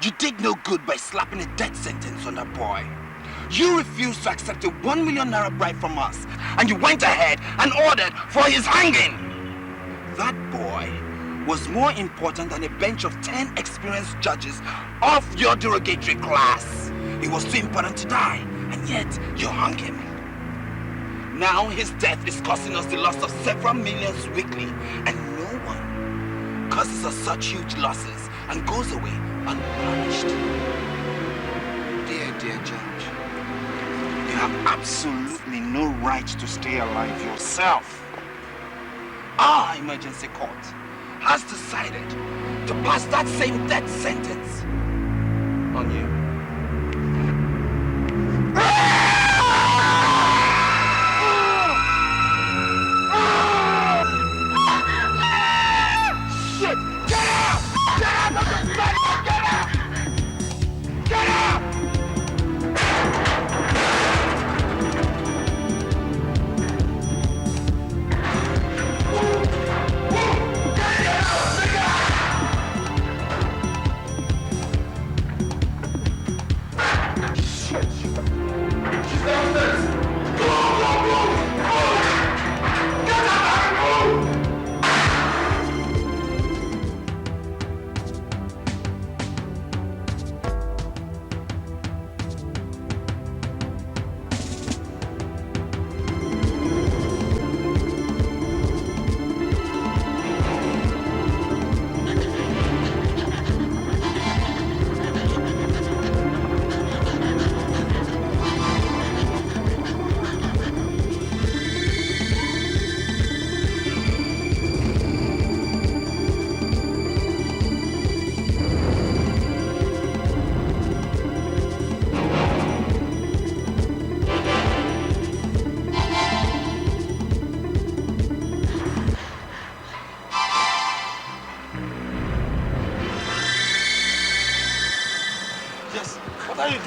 You did no good by slapping a death sentence on that boy. You refused to accept a 1 million naira bribe from us, and you went ahead and ordered for his hanging. That boy was more important than a bench of 10 experienced judges of your derogatory class. It was too important to die, and yet you hung him. Now his death is costing us the loss of several millions weekly, and no one causes us such huge losses and goes away unpunished. Dear Judge, you have absolutely no right to stay alive yourself. Our emergency court has decided to pass that same death sentence on you. Shit! Get out! Get out of the bed! Get out! Get out!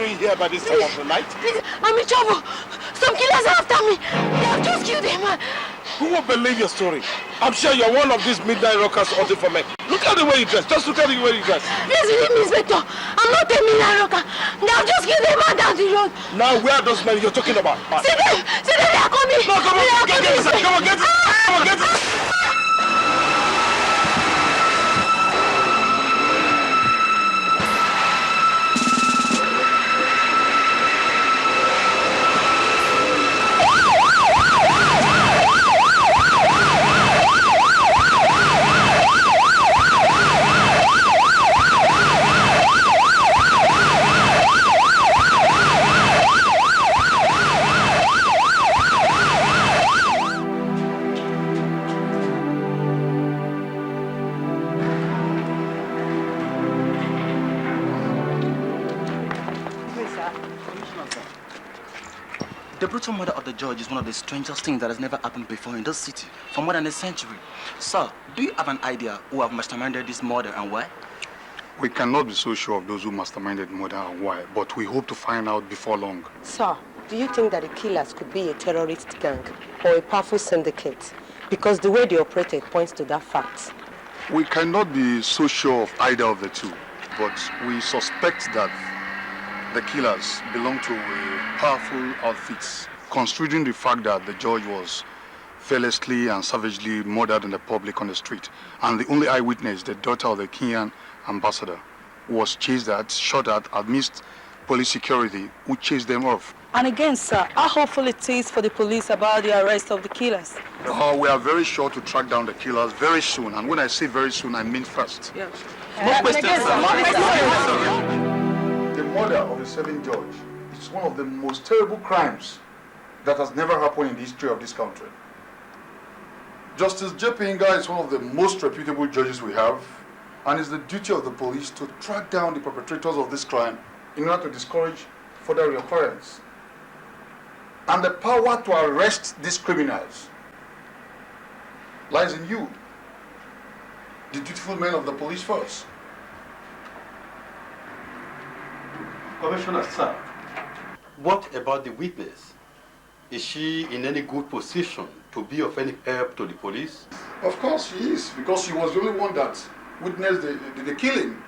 Here by this time of the night? Please, I'm in trouble. Some killers are after me. They have just killed him. Who will believe your story? I'm sure you're one of these midnight rockers hunting for men. Look at the way you dress. Just look at the way you dress. Please believe me, Inspector. I'm not a midnight rocker. They have just killed a man down the road. Now, where are those men you're talking about? See them! See them! They are coming! No, come on! Get inside! Come on, get it! Come on, get it! The brutal murder of the judge is one of the strangest things that has never happened before in this city for more than a century. Sir, do you have an idea who have masterminded this murder and why? We cannot be so sure of those who masterminded the murder and why, but we hope to find out before long. Sir, do you think that the killers could be a terrorist gang or a powerful syndicate? Because the way they operated points to that fact. We cannot be so sure of either of the two, but we suspect that the killers belong to a powerful outfit, considering the fact that the judge was fearlessly and savagely murdered in the public on the street, and the only eyewitness, the daughter of the Kenyan ambassador, was shot at amidst police security, who chased them off. And again, sir, how hopeful it is for the police about the arrest of the killers? We are very sure to track down the killers very soon, and when I say very soon, I mean fast. Yeah. No questions, sir. The murder of the serving judge is one of the most terrible crimes that has never happened in the history of this country. Justice J.P. Inga is one of the most reputable judges we have, and it's the duty of the police to track down the perpetrators of this crime in order to discourage further reoccurrence. And the power to arrest these criminals lies in you, the dutiful men of the police force. Commissioner, sir, what about the witness? Is she in any good position to be of any help to the police? Of course she is, because she was the only one that witnessed the killing.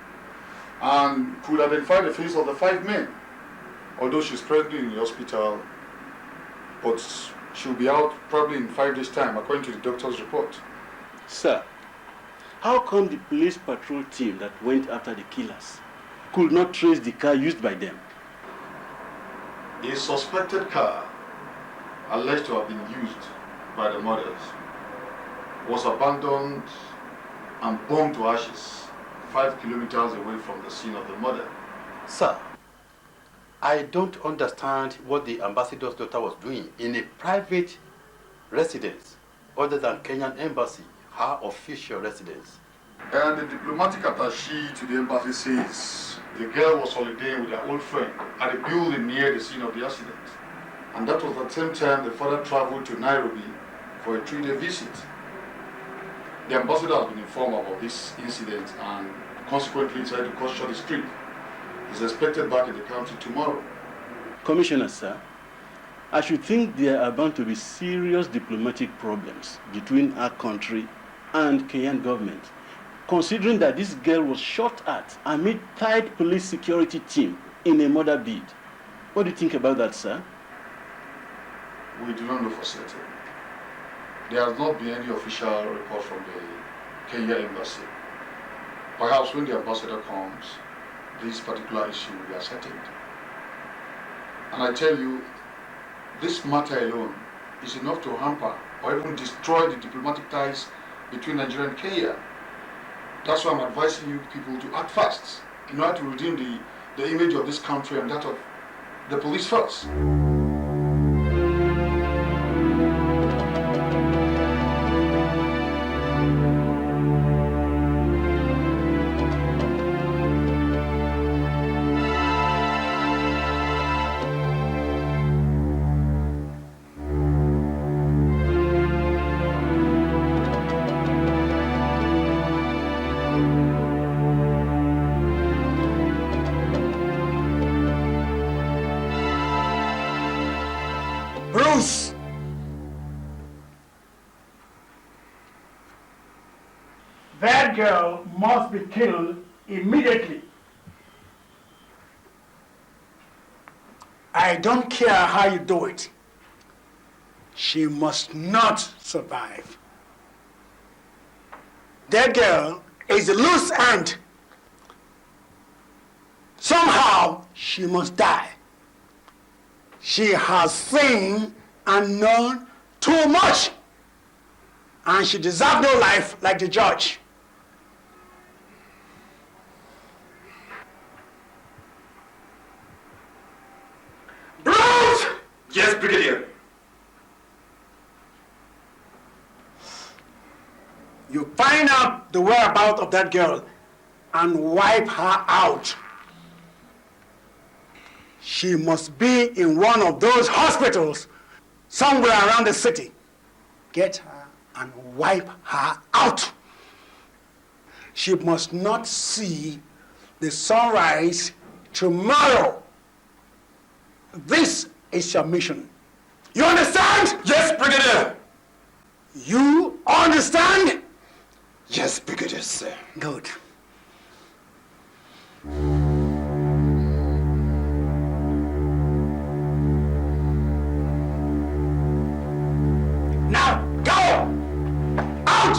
and could identify the face of the 5 men. Although she's presently in the hospital, but she'll be out probably in 5 days' time, according to the doctor's report. Sir, how come the police patrol team that went after the killers could not trace the car used by them? A suspected car, alleged to have been used by the murderers, was abandoned and burned to ashes 5 kilometers away from the scene of the murder. Sir, I don't understand what the ambassador's daughter was doing in a private residence other than Kenyan embassy, her official residence. And the diplomatic attaché to the embassy says the girl was holidaying with her old friend at a building near the scene of the accident. And that was the same time the father traveled to Nairobi for a 3-day visit. The ambassador has been informed about this incident and consequently decided to cut short his trip. He's expected back in the country tomorrow. Commissioner, sir, I should think there are bound to be serious diplomatic problems between our country and Kenyan government, considering that this girl was shot at amid tight police security team in a murder bid. What do you think about that, sir? We do not know for certain. There has not been any official report from the Kenya embassy. Perhaps when the ambassador comes, this particular issue will be ascertained. And I tell you, this matter alone is enough to hamper or even destroy the diplomatic ties between Nigeria and Kenya. That's why I'm advising you people to act fast in order to redeem the image of this country and that of the police force. That girl must be killed immediately. I don't care how you do it. She must not survive. That girl is a loose end. Somehow she must die. She has seen and known too much, and she deserves no life like the judge. Bruce! Yes, Brigadier. You find out the whereabouts of that girl and wipe her out. She must be in one of those hospitals somewhere around the city. Get her and wipe her out. She must not see the sunrise tomorrow. This is your mission. You understand? Yes, Brigadier. You understand? Yes, Brigadier, sir. Good. Now, go! Out!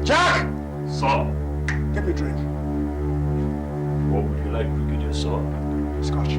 Jack! Sir, Get me a drink. what would you like, Brigadier, sir? Scotch.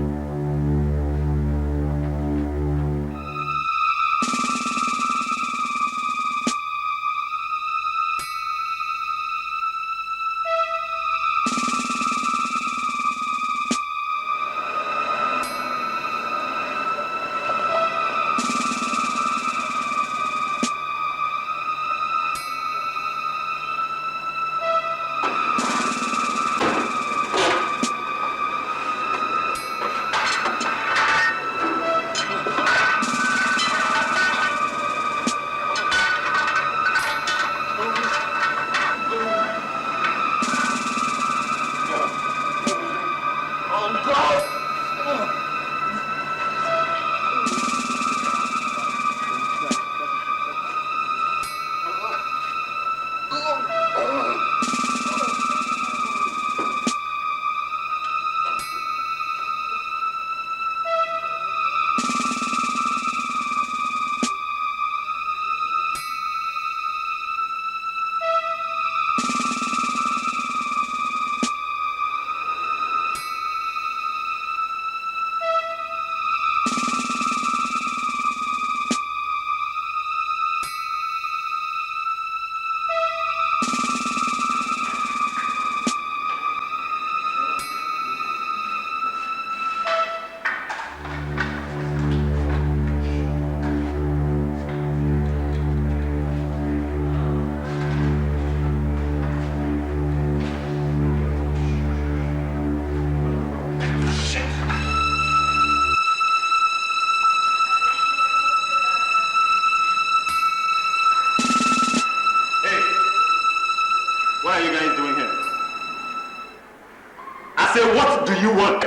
I say, what do you want?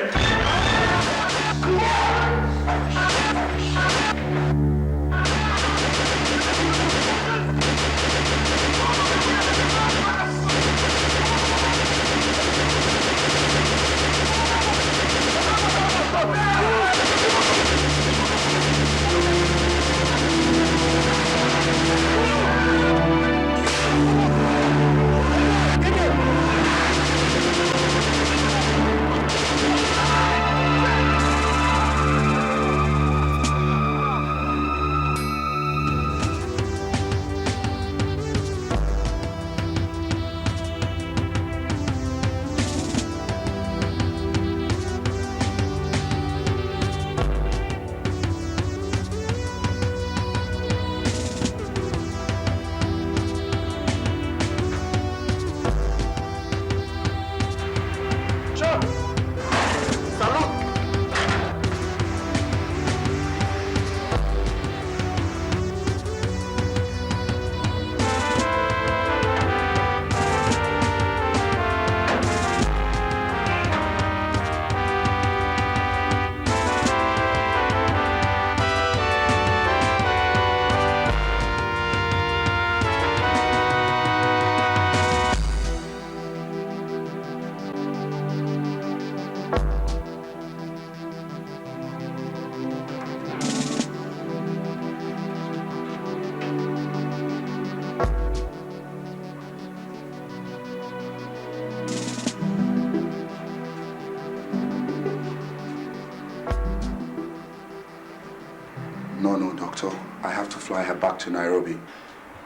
No, Doctor. I have to fly her back to Nairobi.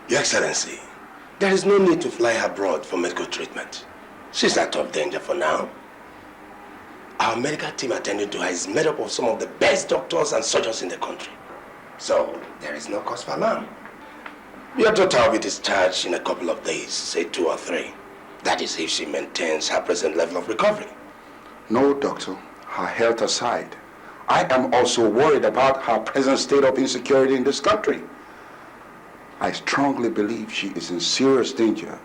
Your Excellency, there is no need to fly her abroad for medical treatment. She's out of danger for now. Our medical team attending to her is made up of some of the best doctors and surgeons in the country. So, there is no cause for alarm. Your daughter will be discharged in a couple of days, say 2 or 3. That is if she maintains her present level of recovery. No, Doctor. Her health aside, I am also worried about her present state of insecurity in this country. I strongly believe she is in serious danger.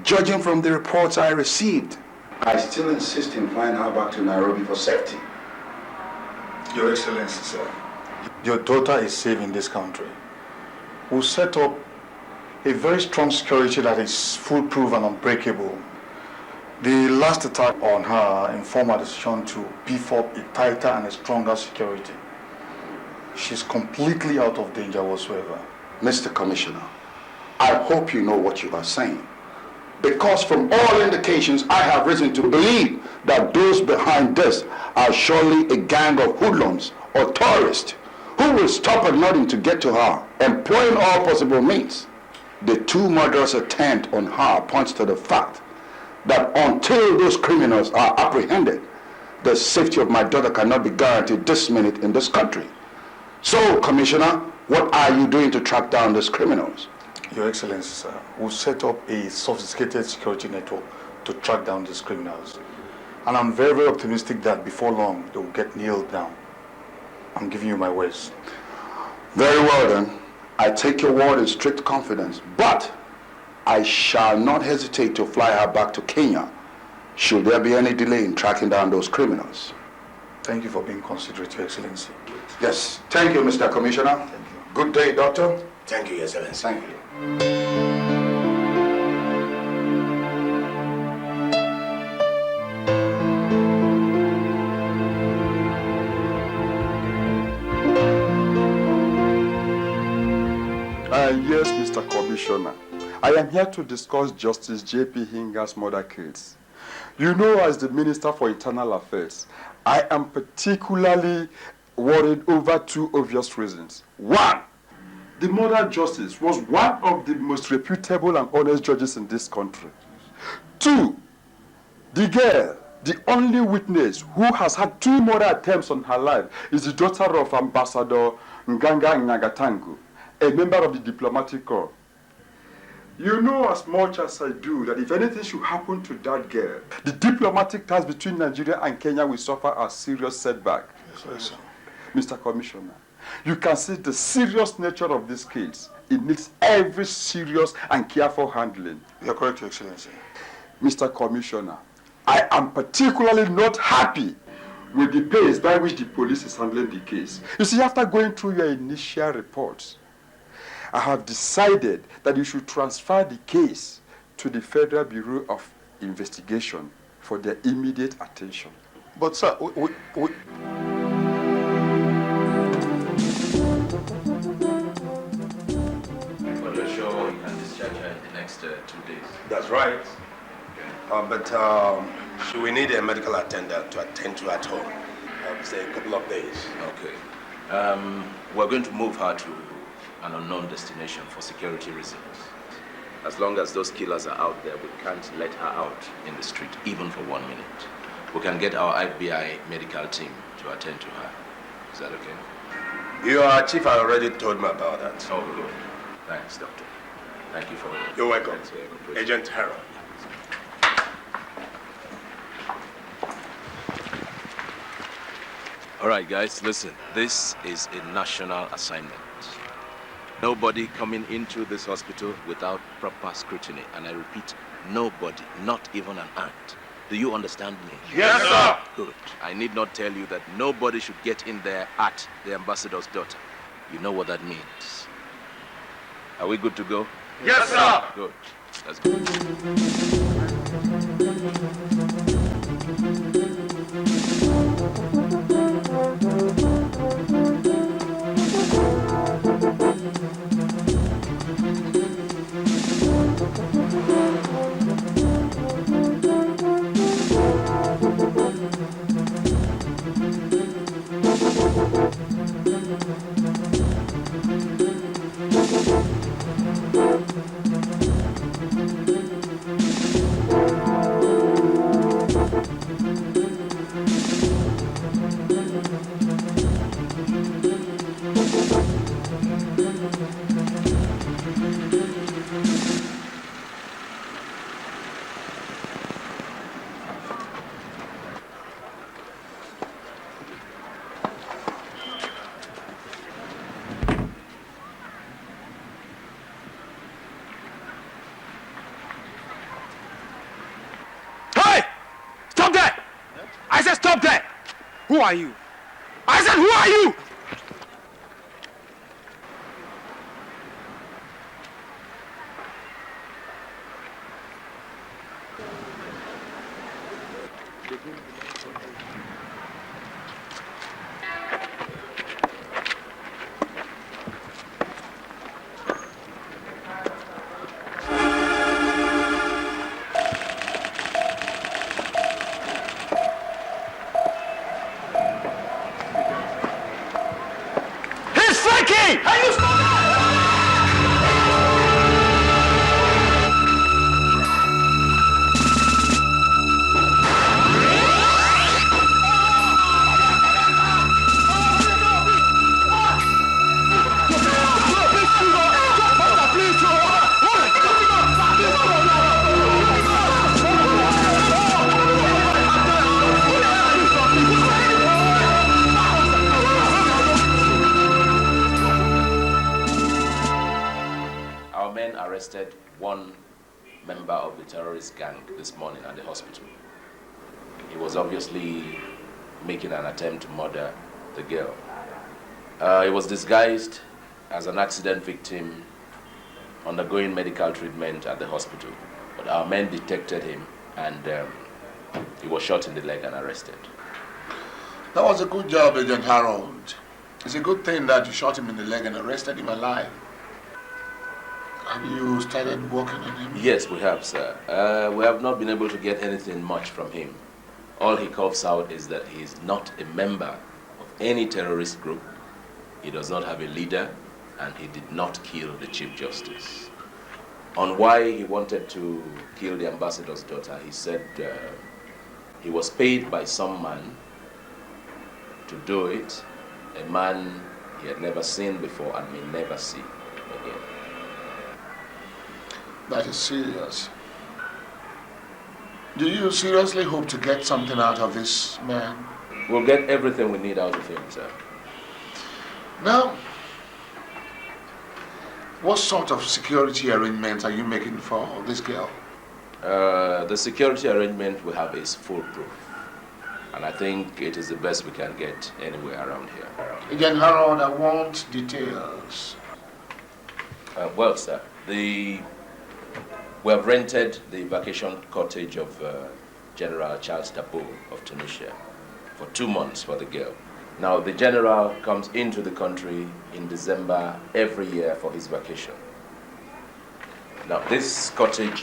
Judging from the reports I received, I still insist in flying her back to Nairobi for safety. Your Excellency, sir, your daughter is safe in this country. We'll set up a very strong security that is foolproof and unbreakable. The last attack on her informed our decision to beef up a tighter and a stronger security. She's completely out of danger whatsoever. Mr. Commissioner, I hope you know what you are saying. Because from all indications, I have reason to believe that those behind this are surely a gang of hoodlums or tourists who will stop at nothing to get to her, employing all possible means. The 2 murderous attempts on her points to the fact that until those criminals are apprehended, the safety of my daughter cannot be guaranteed this minute in this country. So, Commissioner, what are you doing to track down these criminals? Your Excellency, sir, we'll set up a sophisticated security network to track down these criminals. And I'm very, very optimistic that before long, they will get nailed down. I'm giving you my words. Very well then. I take your word in strict confidence, but I shall not hesitate to fly her back to Kenya should there be any delay in tracking down those criminals. Thank you for being considerate, Your Excellency. Yes, thank you, Mr. Commissioner. Thank you. Good day, Doctor. Thank you, Your Excellency. Thank you. Yes, Mr. Commissioner. I am here to discuss Justice J.P. Hinga's murder case. You know, as the Minister for Internal Affairs, I am particularly worried over 2 obvious reasons. 1, the murder justice was one of the most reputable and honest judges in this country. 2, the girl, the only witness who has had 2 murder attempts on her life, is the daughter of Ambassador Nganga Ngagatangu, a member of the diplomatic corps. You know as much as I do that if anything should happen to that girl, the diplomatic ties between Nigeria and Kenya will suffer a serious setback. Yes, sir. Mr. Commissioner, you can see the serious nature of this case. It needs every serious and careful handling. You're correct, Your Excellency. Mr. Commissioner, I am particularly not happy with the pace by which the police is handling the case. You see, after going through your initial reports, I have decided that you should transfer the case to the Federal Bureau of Investigation for their immediate attention. But sir, For your show, you can discharge her in the next 2 days. That's right. But she will need a medical attendant to attend to at home. Say a couple of days. Okay. We're going to move her to an unknown destination for security reasons. As long as those killers are out there, we can't let her out in the street, even for 1 minute. We can get our FBI medical team to attend to her. Is that okay? Your chief had already told me about that. Oh, good. Thanks, Doctor. Thank you for it. You're welcome. Agent Harold. All right, guys, listen. This is a national assignment. Nobody coming into this hospital without proper scrutiny. And I repeat, nobody, not even an ant. Do you understand me? Yes, sir. Good. I need not tell you that nobody should get in there at the ambassador's daughter. You know what that means. Are we good to go? Yes, sir. Good. Let's go. Who are you? I said, who are you? One member of the terrorist gang this morning at the hospital. He was obviously making an attempt to murder the girl. He was disguised as an accident victim undergoing medical treatment at the hospital. But our men detected him and he was shot in the leg and arrested. That was a good job, Agent Harold. It's a good thing that you shot him in the leg and arrested him alive. Have you started working on him? Yes, we have, sir. We have not been able to get anything much from him. All he coughs out is that he is not a member of any terrorist group. He does not have a leader, and he did not kill the Chief Justice. On why he wanted to kill the ambassador's daughter, he said he was paid by some man to do it, a man he had never seen before and may never see again. That is serious. Do you seriously hope to get something out of this man? We'll get everything we need out of him, sir. Now, what sort of security arrangements are you making for this girl? The security arrangement we have is foolproof. And I think it is the best we can get anywhere around here. Agent Harold, I want details. Well, sir, we have rented the vacation cottage of General Charles Dabo of Tunisia for 2 months for the girl. Now, the general comes into the country in December every year for his vacation. Now, this cottage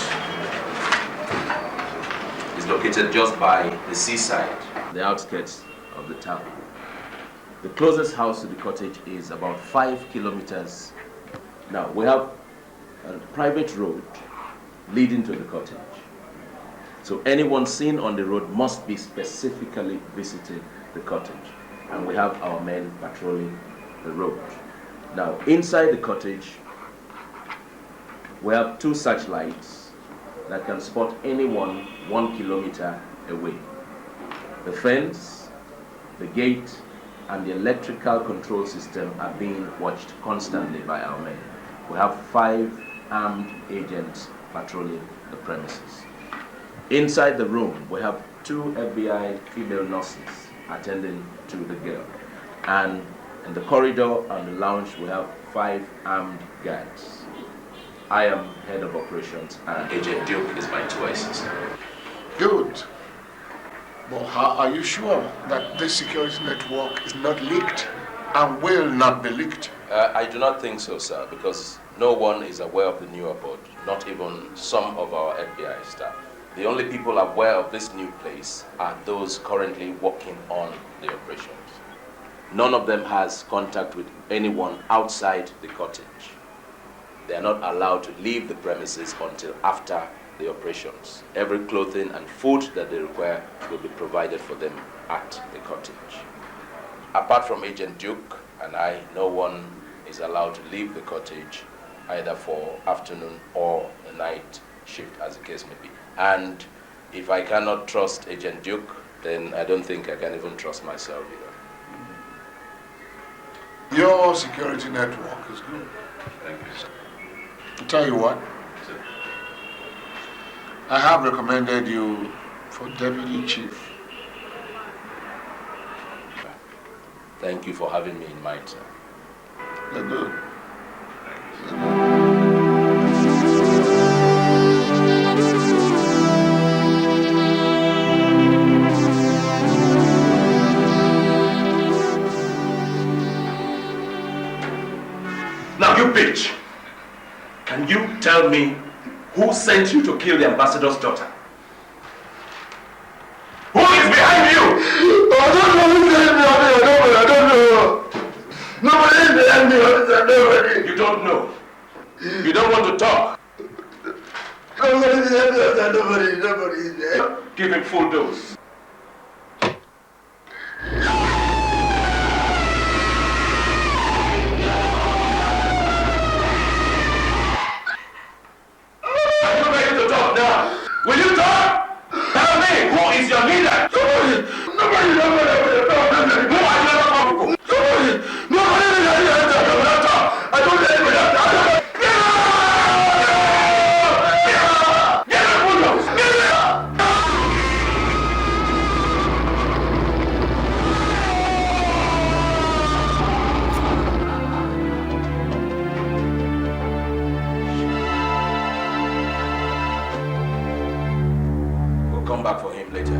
is located just by the seaside, the outskirts of the town. The closest house to the cottage is about 5 kilometers. Now, we have a private road leading to the cottage. So anyone seen on the road must be specifically visiting the cottage. And we have our men patrolling the road. Now, inside the cottage, we have 2 searchlights that can spot anyone 1 kilometer away. The fence, the gate, and the electrical control system are being watched constantly by our men. We have 5 armed agents patrolling the premises. Inside the room, we have 2 FBI female nurses attending to the girl. And in the corridor and the lounge, we have 5 armed guards. I am head of operations and Agent Duke is my 2 assistant. Good. But how are you sure that this security network is not leaked and will not be leaked? I do not think so, sir, because no one is aware of the new abode, not even some of our FBI staff. The only people aware of this new place are those currently working on the operations. None of them has contact with anyone outside the cottage. They are not allowed to leave the premises until after the operations. Every clothing and food that they require will be provided for them at the cottage. Apart from Agent Duke and I, no one is allowed to leave the cottage either for afternoon or a night shift, as the case may be. And if I cannot trust Agent Duke, then I don't think I can even trust myself either. Your security network is good. Thank you, sir. I'll tell you what. I have recommended you for Deputy Chief. Thank you for having me in mind, sir. You're good. Now you bitch! Can you tell me who sent you to kill the ambassador's daughter? Who is behind you? I don't know. Nobody is behind me, officer. Nobody. You don't know? You don't want to talk? Nobody is behind me, officer. Nobody is there. Give him full dose. Will you talk? Tell me, who is your leader? Nobody. Who are you talking to? Nobody. I don't let anybody talk. Get up, bulldogs! Get up! We'll come back for him later.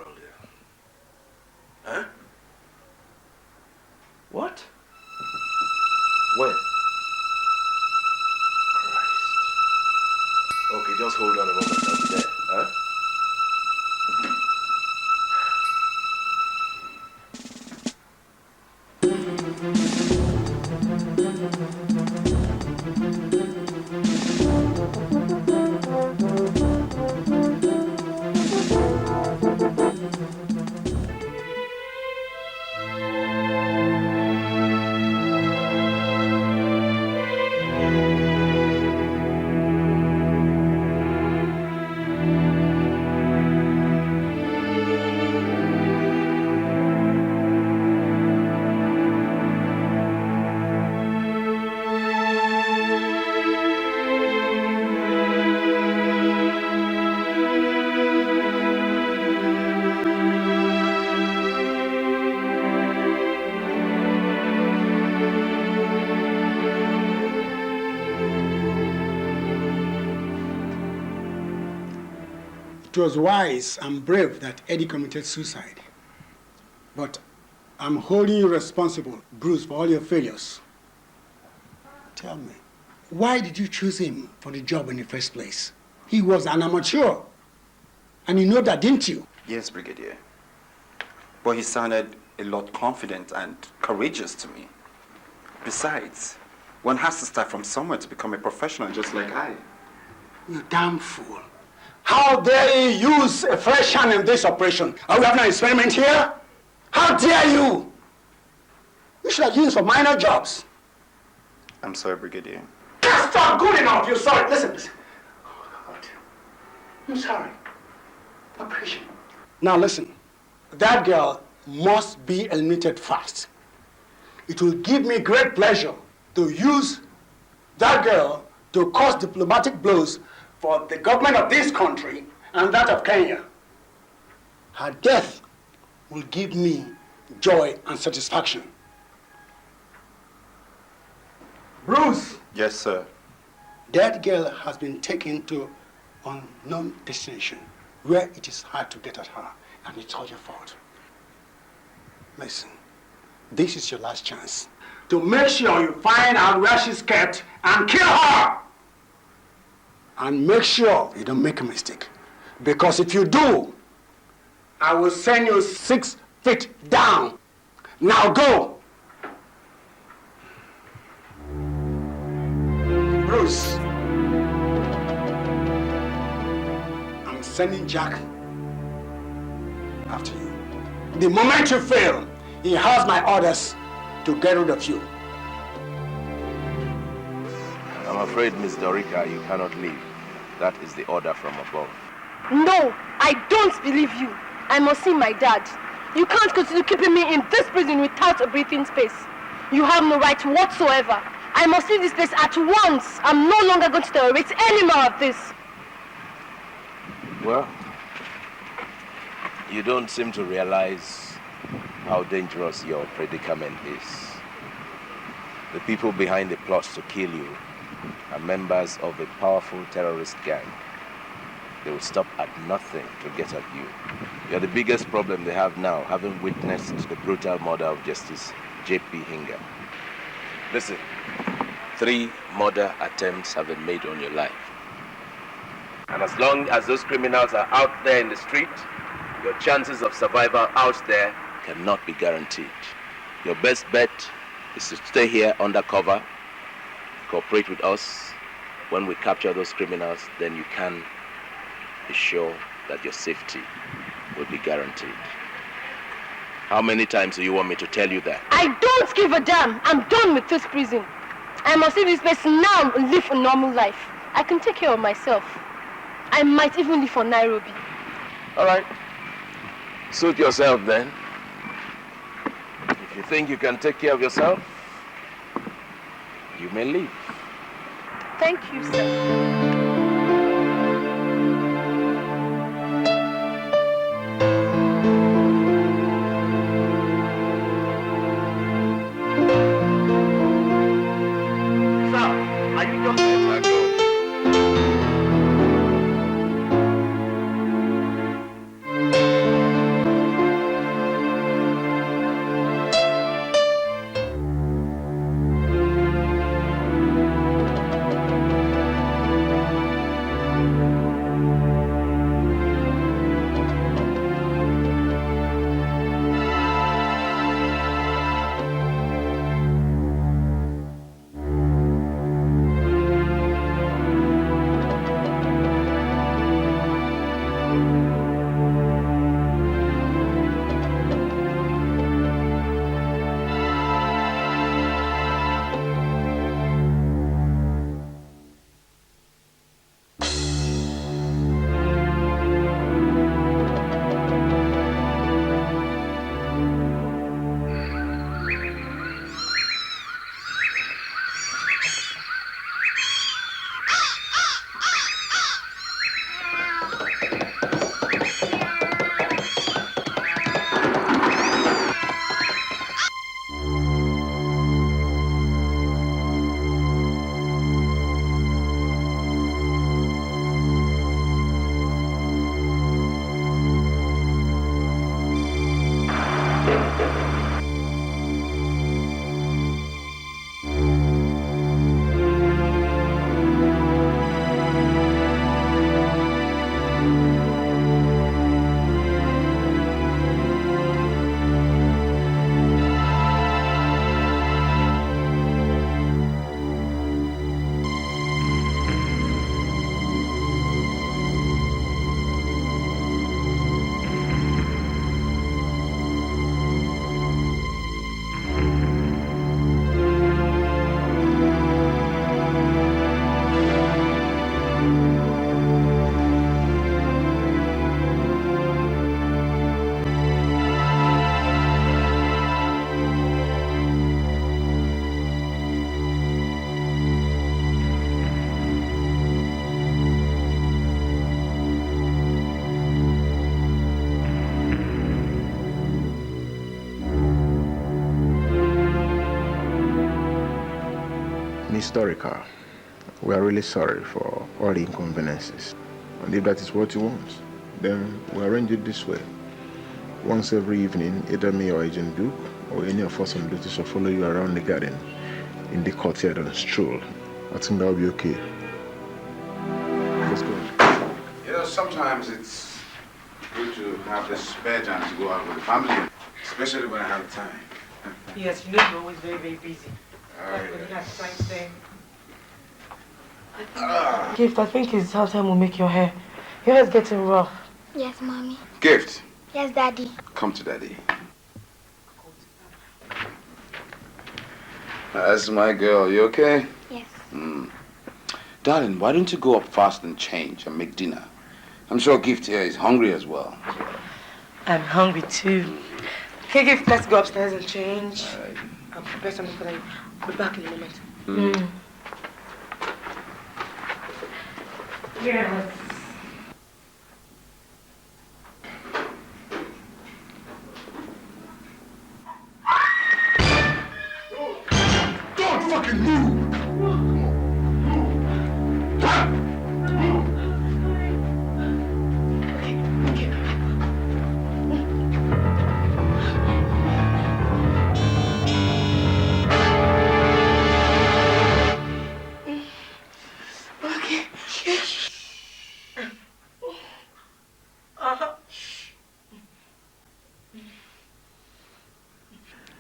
quarrel here. Huh? What? When? Christ. Okay, just hold on a moment. I'll be there. Huh? It was wise and brave that Eddie committed suicide. But I'm holding you responsible, Bruce, for all your failures. Tell me, why did you choose him for the job in the first place? He was an amateur. And you know that, didn't you? Yes, Brigadier. But he sounded a lot confident and courageous to me. Besides, one has to start from somewhere to become a professional just like I. You damn fool. How dare you use a fresh hand in this operation? Are we having an experiment here? How dare you? You should have used it for minor jobs. I'm sorry, Brigadier. That's not good enough. You're sorry. Listen. Oh, God. I'm sorry. Operation. Now listen. That girl must be eliminated fast. It will give me great pleasure to use that girl to cause diplomatic blows for the government of this country and that of Kenya. Her death will give me joy and satisfaction. Bruce! Yes, sir. That girl has been taken to unknown destination where it is hard to get at her, and it's all your fault. Listen, this is your last chance to make sure you find out where she's kept and kill her. And make sure you don't make a mistake. Because if you do, I will send you 6 feet down. Now go. Bruce, I'm sending Jack after you. The moment you fail, he has my orders to get rid of you. I'm afraid, Miss Dorica, you cannot leave. That is the order from above. No, I don't believe you. I must see my dad. You can't continue keeping me in this prison without a breathing space. You have no right whatsoever. I must leave this place at once. I'm no longer going to tolerate any more of this. Well, you don't seem to realize how dangerous your predicament is. The people behind the plots to kill you are members of a powerful terrorist gang. They will stop at nothing to get at you. You're the biggest problem they have now, having witnessed the brutal murder of Justice J.P. Hinga. Listen, 3 murder attempts have been made on your life. And as long as those criminals are out there in the street, your chances of survival out there cannot be guaranteed. Your best bet is to stay here undercover, cooperate with us. When we capture those criminals, then you can be sure that your safety will be guaranteed. How many times do you want me to tell you that? I don't give a damn. I'm done with this prison. I must leave this place now and live a normal life. I can take care of myself. I might even leave for Nairobi. All right. Suit yourself then. If you think you can take care of yourself, you may leave. Thank you, sir. historical. We are really sorry for all the inconveniences. And if that is what you want, then we'll arrange it this way. Once every evening, either me or Agent Duke or any of us on duty shall follow you around the garden in the courtyard on a stroll. I think that'll be okay. Let's go. You know, sometimes it's good to have the spare time to go out with the family, especially when I have time. Yes, you know you're always very, very busy. Yeah. When you have time staying. Gift, I think it's how time will make your hair. Your hair's getting rough. Yes, Mommy. Gift. Yes, Daddy. Come to Daddy. That's my girl. You okay? Yes. Darling, why don't you go up fast and change and make dinner? I'm sure Gift here is hungry as well. I'm hungry too. Okay, Gift, let's go upstairs and change. I'll prepare something for you. I'll be back in a moment. Yes. Don't fucking move!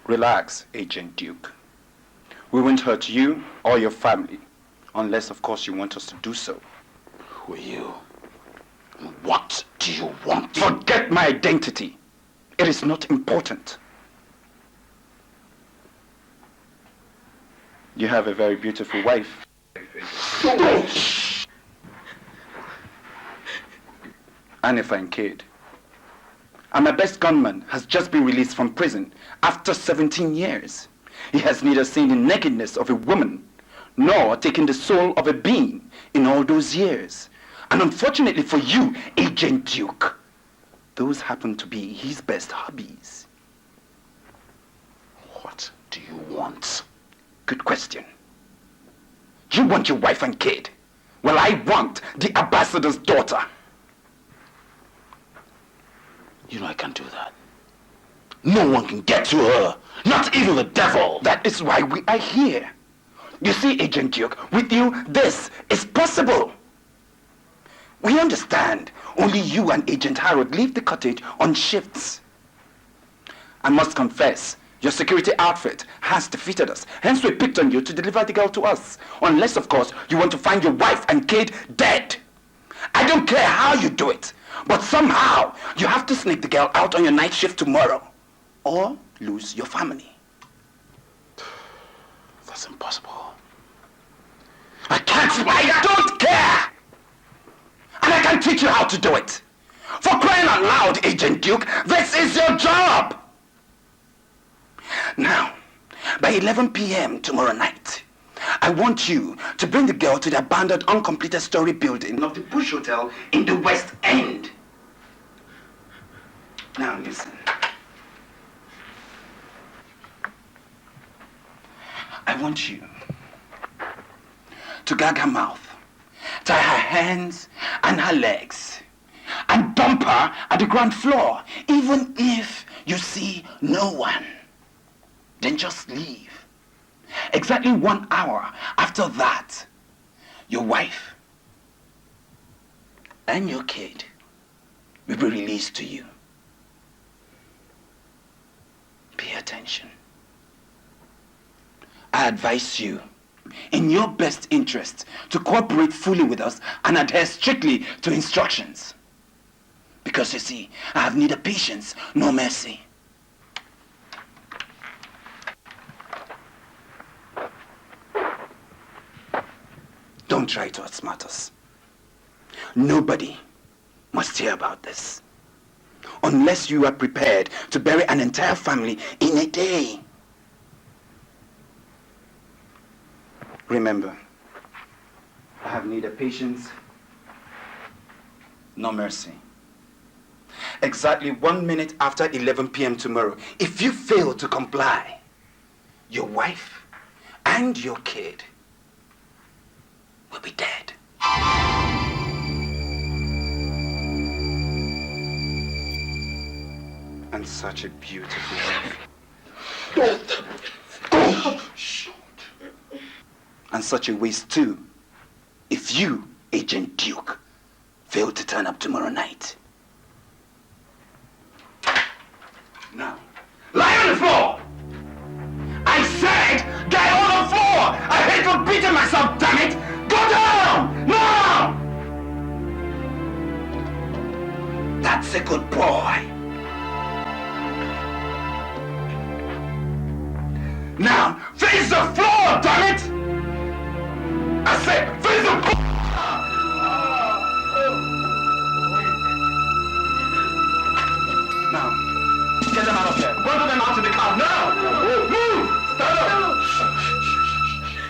Relax, Agent Duke. We won't hurt you or your family, unless, of course, you want us to do so. Who are you? What do you want? Forget my identity. It is not important. You have a very beautiful wife. And a fine kid. And my best gunman has just been released from prison after 17 years. He has neither seen the nakedness of a woman nor taken the soul of a being in all those years. And unfortunately for you, Agent Duke, those happen to be his best hobbies. What do you want? Good question. You want your wife and kid. Well, I want the ambassador's daughter. You know I can't do that. No one can get to her. Not even the devil. That is why we are here. You see, Agent Duke, with you, this is possible. We understand. Only you and Agent Harold leave the cottage on shifts. I must confess, your security outfit has defeated us. Hence we picked on you to deliver the girl to us. Unless, of course, you want to find your wife and kid dead. I don't care how you do it. But somehow, you have to sneak the girl out on your night shift tomorrow. Or lose your family. That's impossible. I don't care! And I can teach you how to do it. For crying out loud, Agent Duke, this is your job! Now, by 11 p.m. tomorrow night, I want you to bring the girl to the abandoned, uncompleted story building of the Bush Hotel in the West End. Now listen. I want you to gag her mouth, tie her hands and her legs, and dump her at the ground floor, even if you see no one. Then just leave. Exactly 1 hour after that, your wife and your kid will be released to you. Pay attention. I advise you, in your best interest, to cooperate fully with us and adhere strictly to instructions. Because you see, I have neither patience nor mercy. Don't try to outsmart us. Nobody must hear about this. Unless you are prepared to bury an entire family in a day. Remember, I have neither patience nor mercy. Exactly 1 minute after 11 p.m. tomorrow, if you fail to comply, your wife and your kid will be dead. And such a beautiful wife. And such a waste too, if you, Agent Duke, fail to turn up tomorrow night. Now, lie on the floor! I said, get on the floor! I hate for beating myself, damn it! Go down! Now! That's a good boy. Now, face the floor, damn it! I said, face the floor! Now, get them out of here. Bundle them out to the car. Now! Move! Stand up!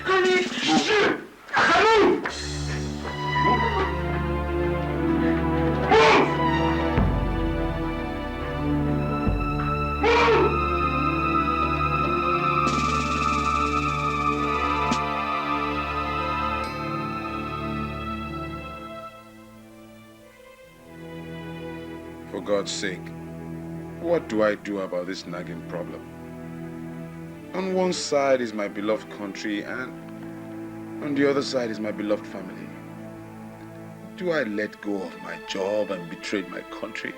Honey! Move! I said move! Move! Move! For God's sake, what do I do about this nagging problem? On one side is my beloved country, and on the other side is my beloved family. Do I let go of my job and betray my country?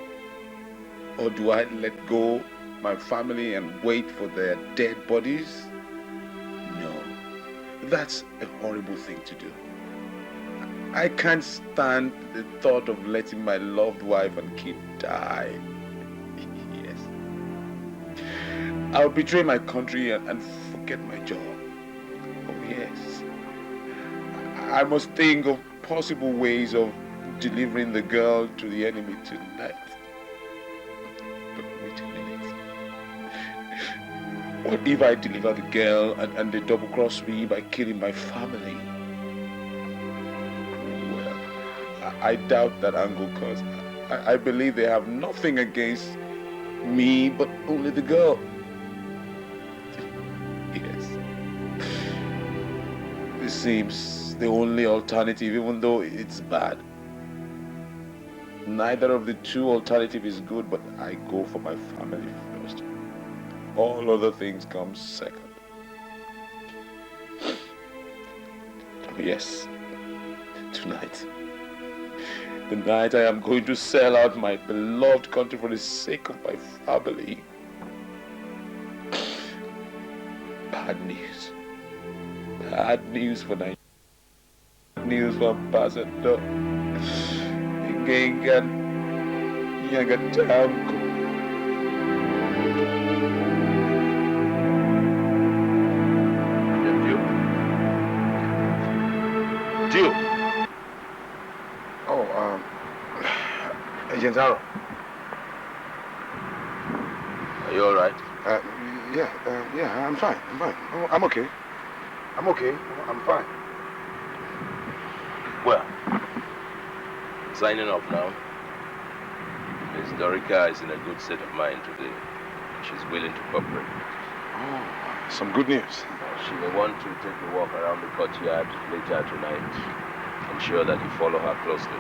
Or do I let go my family and wait for their dead bodies? No, that's a horrible thing to do. I can't stand the thought of letting my loved wife and kid die. Yes. I'll betray my country and forget my job. Oh yes. I must think of possible ways of delivering the girl to the enemy tonight. But wait a minute. What if I deliver the girl and they double-cross me by killing my family? I doubt that angle, because I believe they have nothing against me but only the girl. Yes. This seems the only alternative, even though it's bad. Neither of the two alternatives is good, but I go for my family first. All other things come second. Oh yes, tonight. The night I am going to sell out my beloved country for the sake of my family. Bad news. Bad news for Nigeria. Bad news for Ambassador. Gengan Yagatamko. Duke. Agent Harrow. Are you all right? Yeah, I'm fine. Oh, I'm okay. I'm fine. Well, signing off now. Miss Dorica is in a good state of mind today. She's willing to cooperate. Oh, some good news. She may want to take a walk around the courtyard later tonight. Ensure that you follow her closely.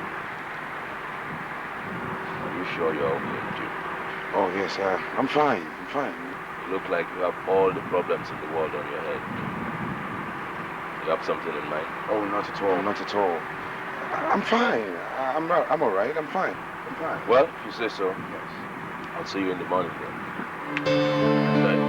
Sure you're okay, Jim? Oh, yes, I'm fine. You look like you have all the problems in the world on your head. You have something in mind? Oh, not at all. I'm fine. I'm all right. I'm fine. Well, if you say so, yes. I'll see you in the morning then. Good night.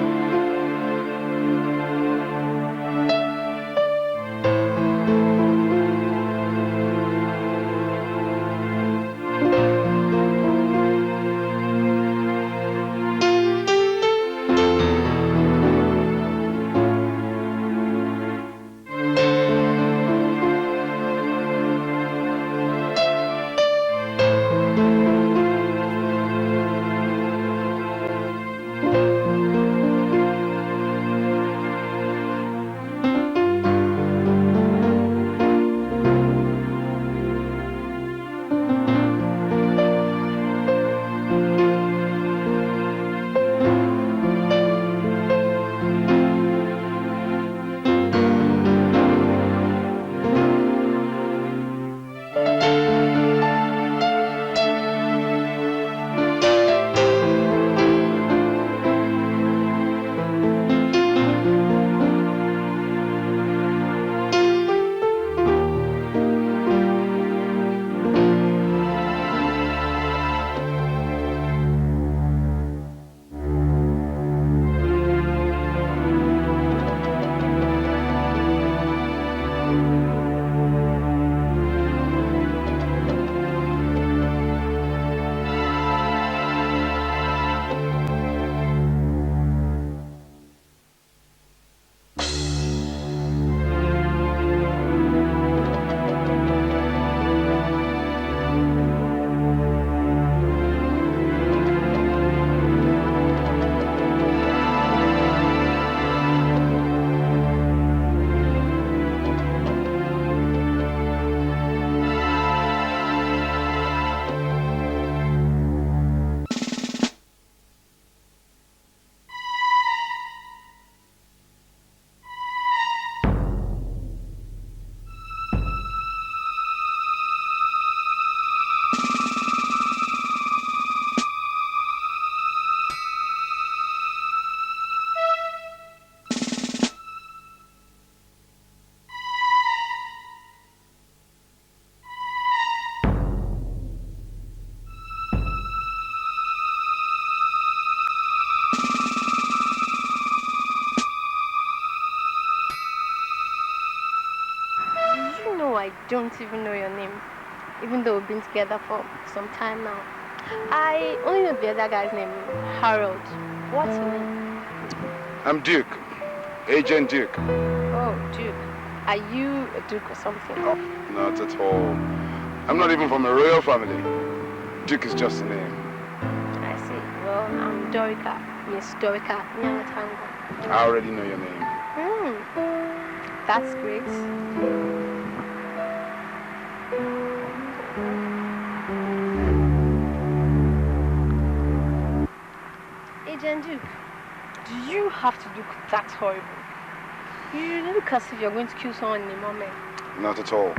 don't even know your name, even though we've been together for some time now. I only know the other guy's name, Harold. What's your name? I'm Duke. Agent Duke. Oh, Duke. Are you a Duke or something? Oh. Not at all. I'm not even from a royal family. Duke is just a name. I see. Well, I'm Dorica. Miss Dorica Nyangatango. I already know your name. That's great. Agent Duke, do you have to look that horrible? You look as if you're going to kill someone in a moment. Not at all.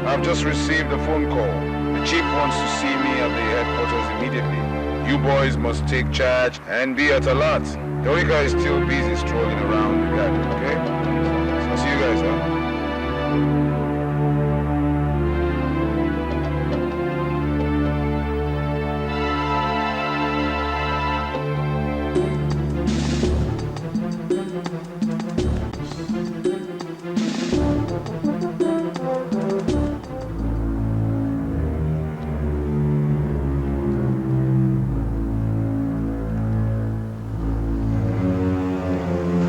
I've just received a phone call. The chief wants to see me at the headquarters immediately. You boys must take charge and be at alert. Dorica is still busy strolling around the garden, okay? So I'll see you guys, huh?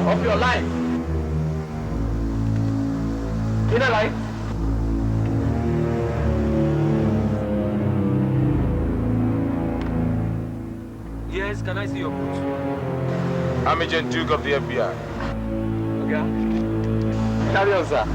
Of your life. Inner light. Yes, can I see your boots? I'm Agent Duke of the FBI. Okay. Carry on, sir.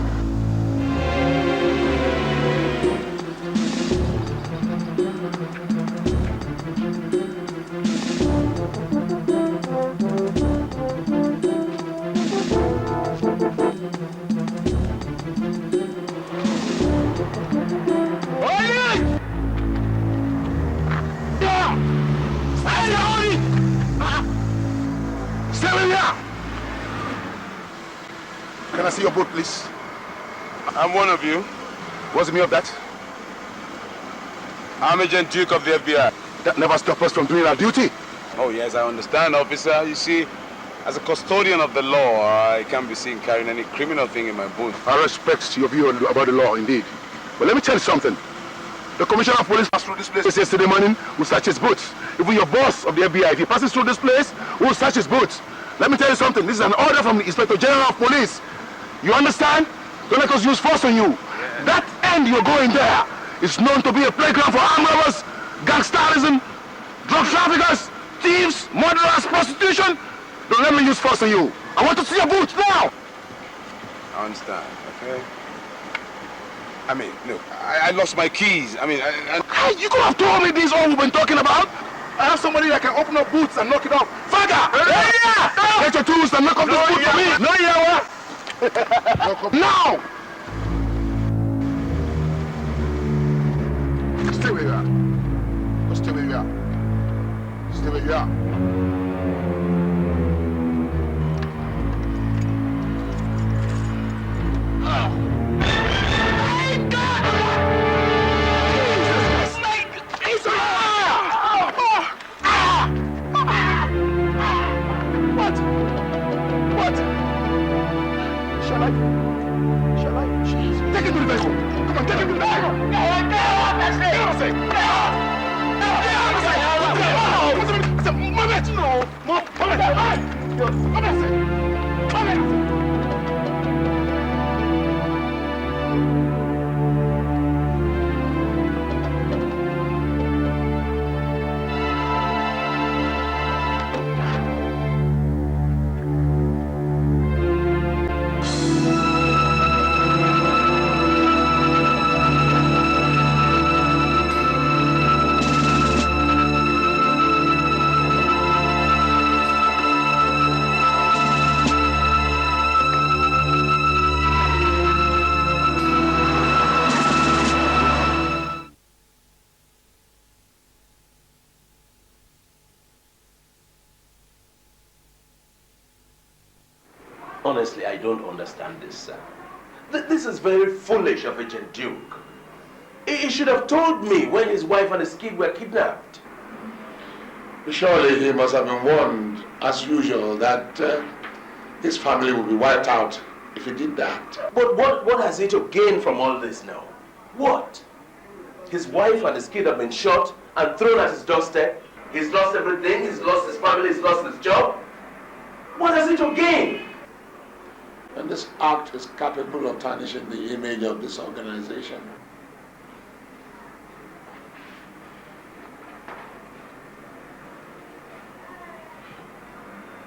Can I see your boat, please? I'm one of you. What's the meaning of that? I'm Agent Duke of the FBI. That never stops us from doing our duty. Oh, yes, I understand, officer. You see, as a custodian of the law, I can't be seen carrying any criminal thing in my boot. I respect your view about the law, indeed. But let me tell you something. The commissioner of police passed through this place yesterday morning, will search his boots. Even your boss of the FBI, if he passes through this place, will search his boots. Let me tell you something. This is an order from the Inspector General of Police. You understand? Don't let us use force on you. Yeah. That end you're going there is known to be a playground for armed robbers, gangsterism, drug traffickers, thieves, murderers, prostitution. Don't let me use force on you. I want to see your boots now. I understand, okay? I mean, look, I lost my keys. I mean, you could have told me this all we've been talking about. I have somebody that can open up boots and knock it off. Father! Get your tools and knock off this boot for me. No, yeah, what? Now! Stay where you are. Stay where you are. Stay where you are. Shall I? Jeez. Take him to the vehicle. Come on, take him to the vehicle. honestly, I don't understand this, sir. This is very foolish of Agent Duke. He should have told me when his wife and his kid were kidnapped. Surely he must have been warned, as usual, that his family would be wiped out if he did that. But what has he to gain from all this now? What? His wife and his kid have been shot and thrown at his doorstep. He's lost everything. He's lost his family. He's lost his job. What has he to gain? And this act is capable of tarnishing the image of this organization.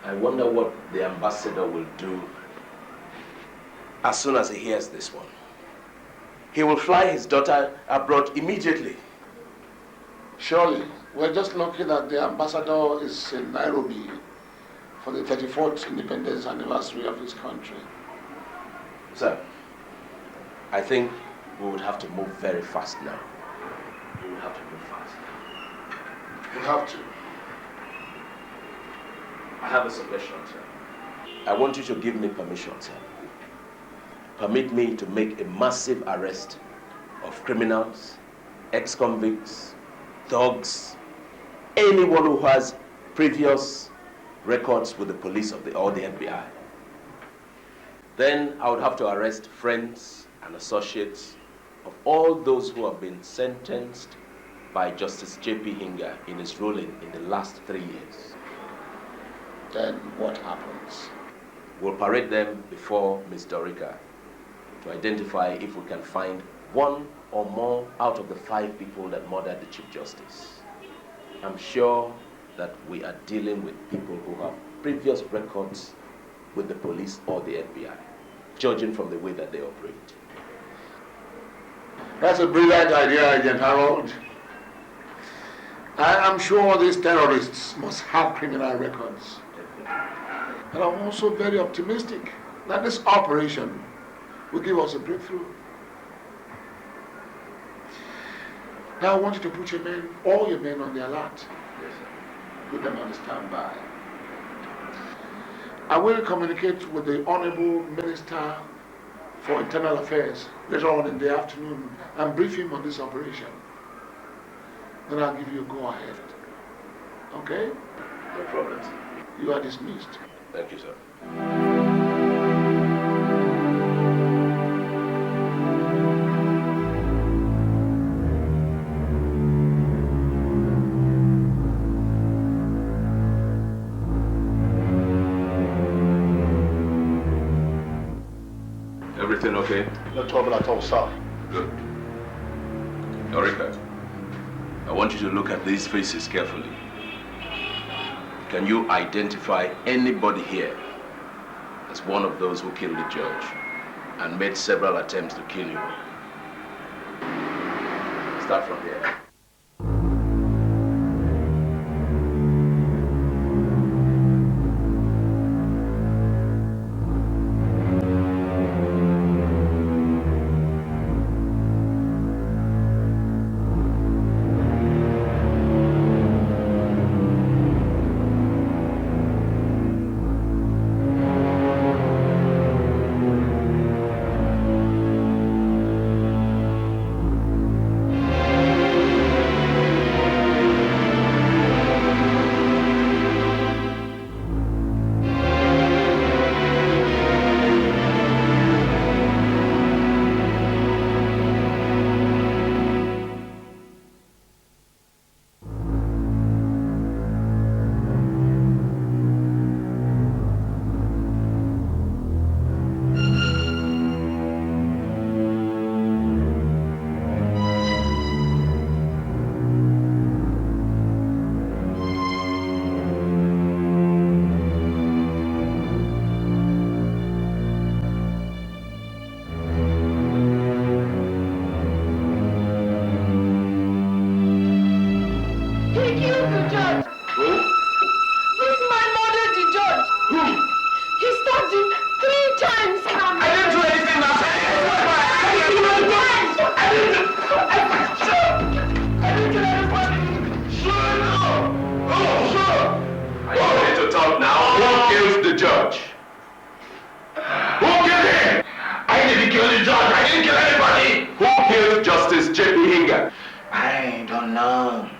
I wonder what the ambassador will do as soon as he hears this one. He will fly his daughter abroad immediately. Surely, we're just lucky that the ambassador is in Nairobi for the 34th independence anniversary of his country. Sir, I think we would have to move very fast now. We will have to move fast. We have to. I have a suggestion, sir. I want you to give me permission, sir. Permit me to make a massive arrest of criminals, ex-convicts, thugs, anyone who has previous records with the police or the FBI. Then I would have to arrest friends and associates of all those who have been sentenced by Justice J.P. Hinga in his ruling in the last 3 years. Then what happens? We'll parade them before Ms. Dorica to identify if we can find one or more out of the 5 people that murdered the Chief Justice. I'm sure that we are dealing with people who have previous records with the police or the FBI, judging from the way that they operate. That's a brilliant idea, Agent Harold. I am sure these terrorists must have criminal records. And I'm also very optimistic that this operation will give us a breakthrough. Now I want you to put your men, all your men on the alert. Yes, sir. Put them on standby. I will communicate with the Honorable Minister for Internal Affairs later on in the afternoon and brief him on this operation. Then I'll give you a go-ahead. Okay? No problem. You are dismissed. Thank you, sir. Everything okay? No trouble at all, sir. Good. Dorica, I want you to look at these faces carefully. Can you identify anybody here as one of those who killed the judge and made several attempts to kill you? Start from here.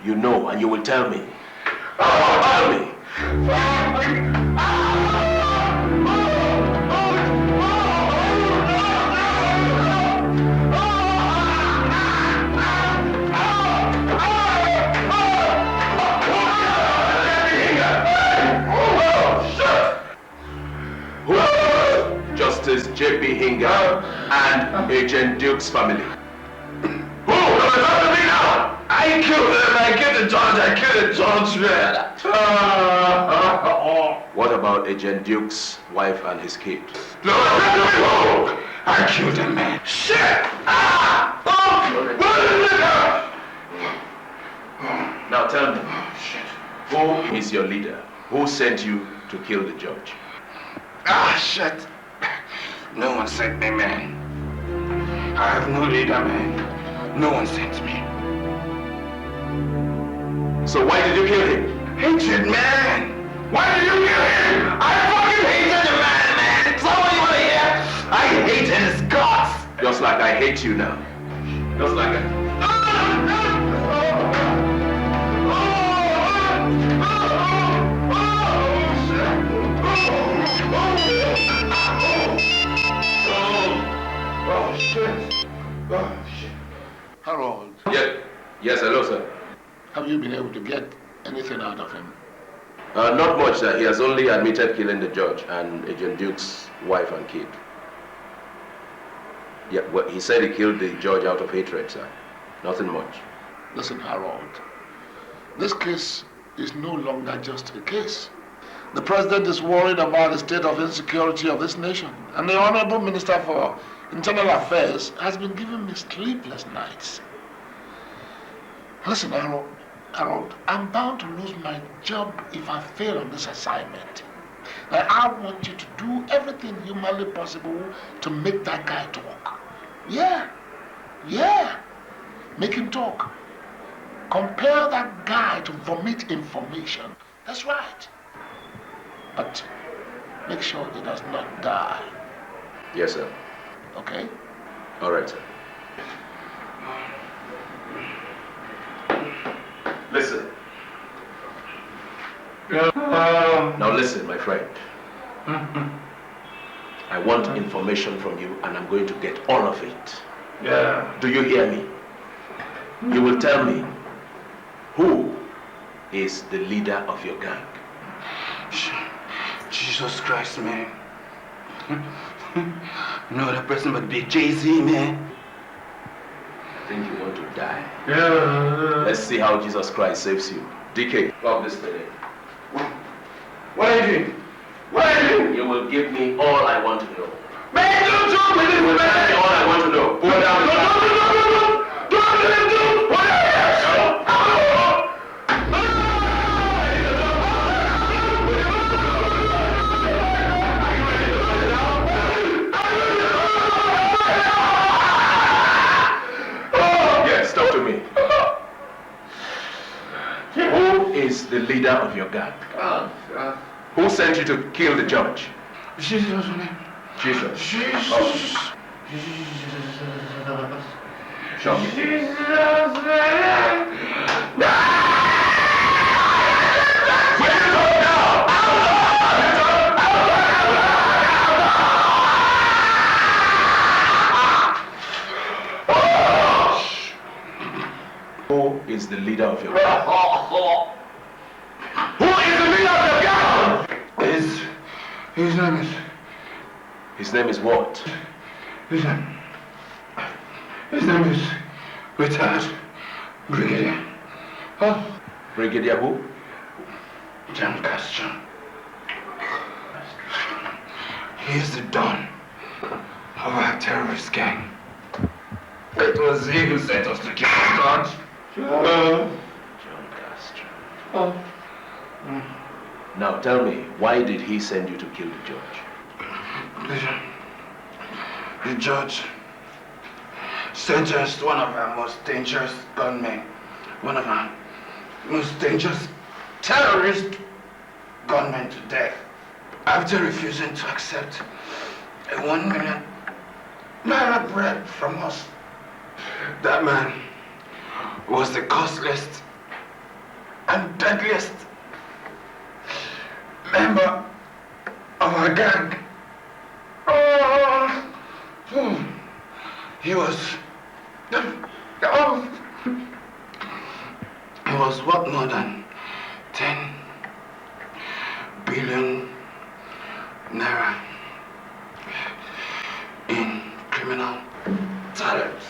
You know, and you will tell me. Tell me. Justice J.P. Hinga and Agent Duke's family. Who? Don't talk to me now! I killed them! I killed the Johns, man! What about Agent Duke's wife and his kid? No! I killed them, man. Shit! Now tell me, who is your leader? Who sent you to kill the judge? Shit. No one sent me, man. I have no leader, man. No one sent me. So why did you kill him? Hatred, man. Why did you kill him? I fucking hated the man. Is that what you want to hear? I hated his guts. Just like I hate you now. Just like I... Oh, shit. Oh, shit. Harold. Yes, hello, sir. Have you been able to get anything out of him? Not much, sir. He has only admitted killing the judge and Agent Duke's wife and kid. Yeah, well, he said he killed the judge out of hatred, sir. Nothing much. Listen, Harold. This case is no longer just a case. The president is worried about the state of insecurity of this nation. And the Honorable Minister for Internal Affairs has been giving me sleepless nights. Listen, Harold, I'm bound to lose my job if I fail on this assignment. Now, I want you to do everything humanly possible to make that guy talk. Yeah. Make him talk. Compel that guy to vomit information. That's right. But make sure he does not die. Yes, sir. Okay? All right, sir. Listen. Now listen, my friend. I want information from you and I'm going to get all of it. Yeah. Do you hear me? You will tell me who is the leader of your gang. Jesus Christ, man. No other person but Big Jay-Z, man. I think you want to die. Yeah. Let's see how Jesus Christ saves you. Dikeh, love this today. What are you doing? What are you doing? You will give me all I want to know. Man, don't talk with You will tell me all I want to know. Go down the Yes, talk to me. Who is the leader of your gang? Who sent you to kill the judge? Jesus, man. Jesus. Jesus. Oh. Show me. Jesus, man. Who is the leader of your gang? Who is the leader of your gang? His name is... His name is what? His name is retired Brigadier. Huh? Brigadier who? John Castro. He is the don of our terrorist gang. It was he who sent us to kill the judge. John Castro. Now tell me, why did he send you to kill the judge? The judge sentenced one of our most dangerous gunmen, one of our most dangerous terrorist gunmen to death after refusing to accept a $1 million bribe from us. That man was the costliest and deadliest member of our gang. He was worth more than 10 billion naira in criminal talents.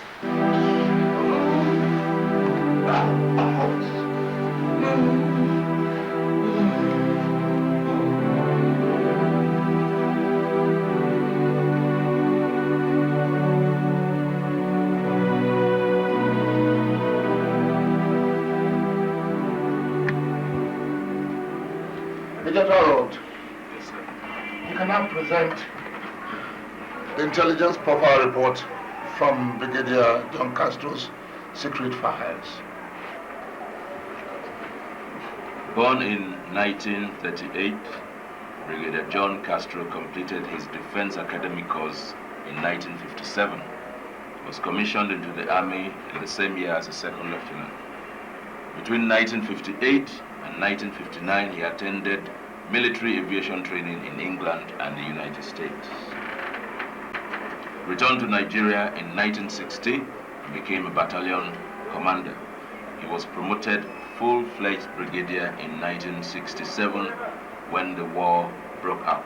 Harold, you can now present the intelligence profile report from Brigadier John Castro's secret files. Born in 1938, Brigadier John Castro completed his Defense Academy course in 1957. He was commissioned into the Army in the same year as a second lieutenant. Between 1958 and 1959, he attended military aviation training in England and the United States. Returned to Nigeria in 1960 and became a battalion commander. He was promoted full-fledged brigadier in 1967 when the war broke out.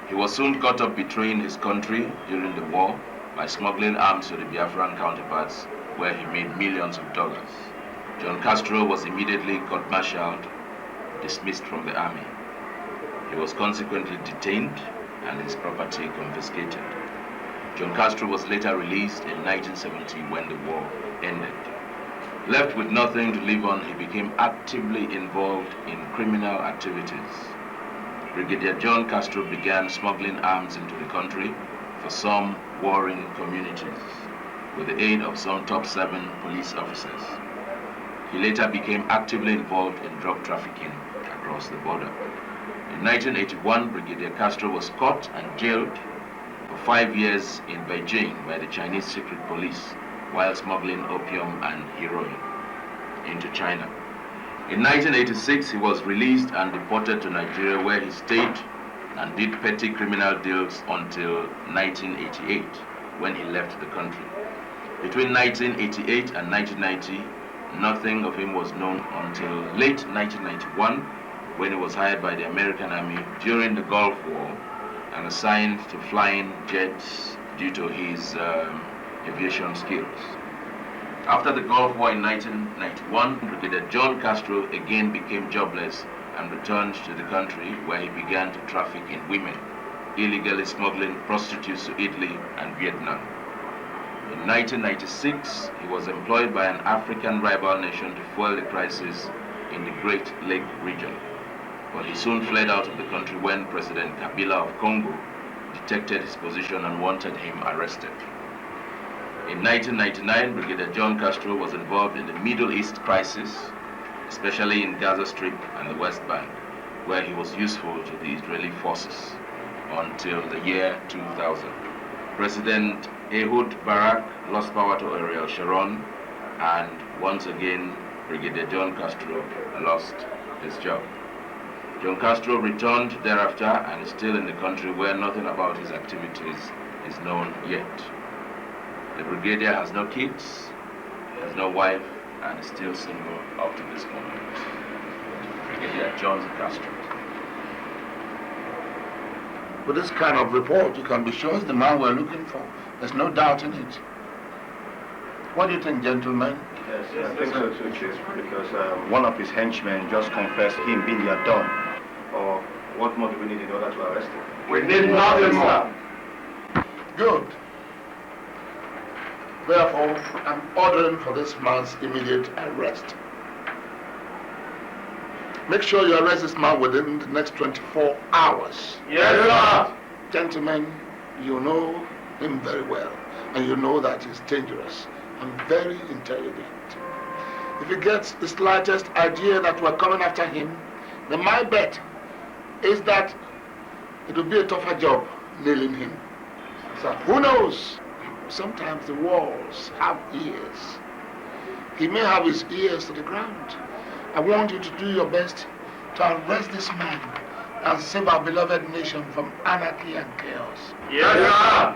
He was soon caught up betraying his country during the war by smuggling arms to the Biafran counterparts, where he made millions of dollars. John Castro was immediately court-martialed, dismissed from the army. He was consequently detained and his property confiscated. John Castro was later released in 1970 when the war ended. Left with nothing to live on, he became actively involved in criminal activities. Brigadier John Castro began smuggling arms into the country for some warring communities with the aid of some top 7 police officers. He later became actively involved in drug trafficking across the border. In 1981, Brigadier Castro was caught and jailed for 5 years in Beijing by the Chinese secret police while smuggling opium and heroin into China. In 1986, he was released and deported to Nigeria, where he stayed and did petty criminal deals until 1988, when he left the country. Between 1988 and 1990, nothing of him was known until late 1991, when he was hired by the American Army during the Gulf War and assigned to flying jets due to his aviation skills. After the Gulf War in 1991, Brigadier John Castro again became jobless and returned to the country, where he began to traffic in women, illegally smuggling prostitutes to Italy and Vietnam. In 1996, he was employed by an African rival nation to fuel the crisis in the Great Lake region. But he soon fled out of the country when President Kabila of Congo detected his position and wanted him arrested. In 1999, Brigadier John Castro was involved in the Middle East crisis, especially in Gaza Strip and the West Bank, where he was useful to the Israeli forces until the year 2000. President Ehud Barak lost power to Ariel Sharon, and once again, Brigadier John Castro lost his job. John Castro returned thereafter and is still in the country, where nothing about his activities is known yet. The Brigadier has no kids, has no wife, and is still single up to this moment. Brigadier John Castro. With this kind of report, you can be sure it's the man we're looking for. There's no doubt in it. What do you think, gentlemen? Yes, I think so too, Chief, because one of his henchmen just confessed him being the Don. Or what more do we need in order to arrest him? We need nothing more. Good. Therefore, I'm ordering for this man's immediate arrest. Make sure you arrest this man within the next 24 hours. Yes, sir. Gentlemen, you know him very well, and you know that he's dangerous and very intelligent. If he gets the slightest idea that we're coming after him, then my bet is that it will be a tougher job nailing him. So who knows? Sometimes the walls have ears. He may have his ears to the ground, I want you to do your best to arrest this man and save our beloved nation from anarchy and chaos. Yes,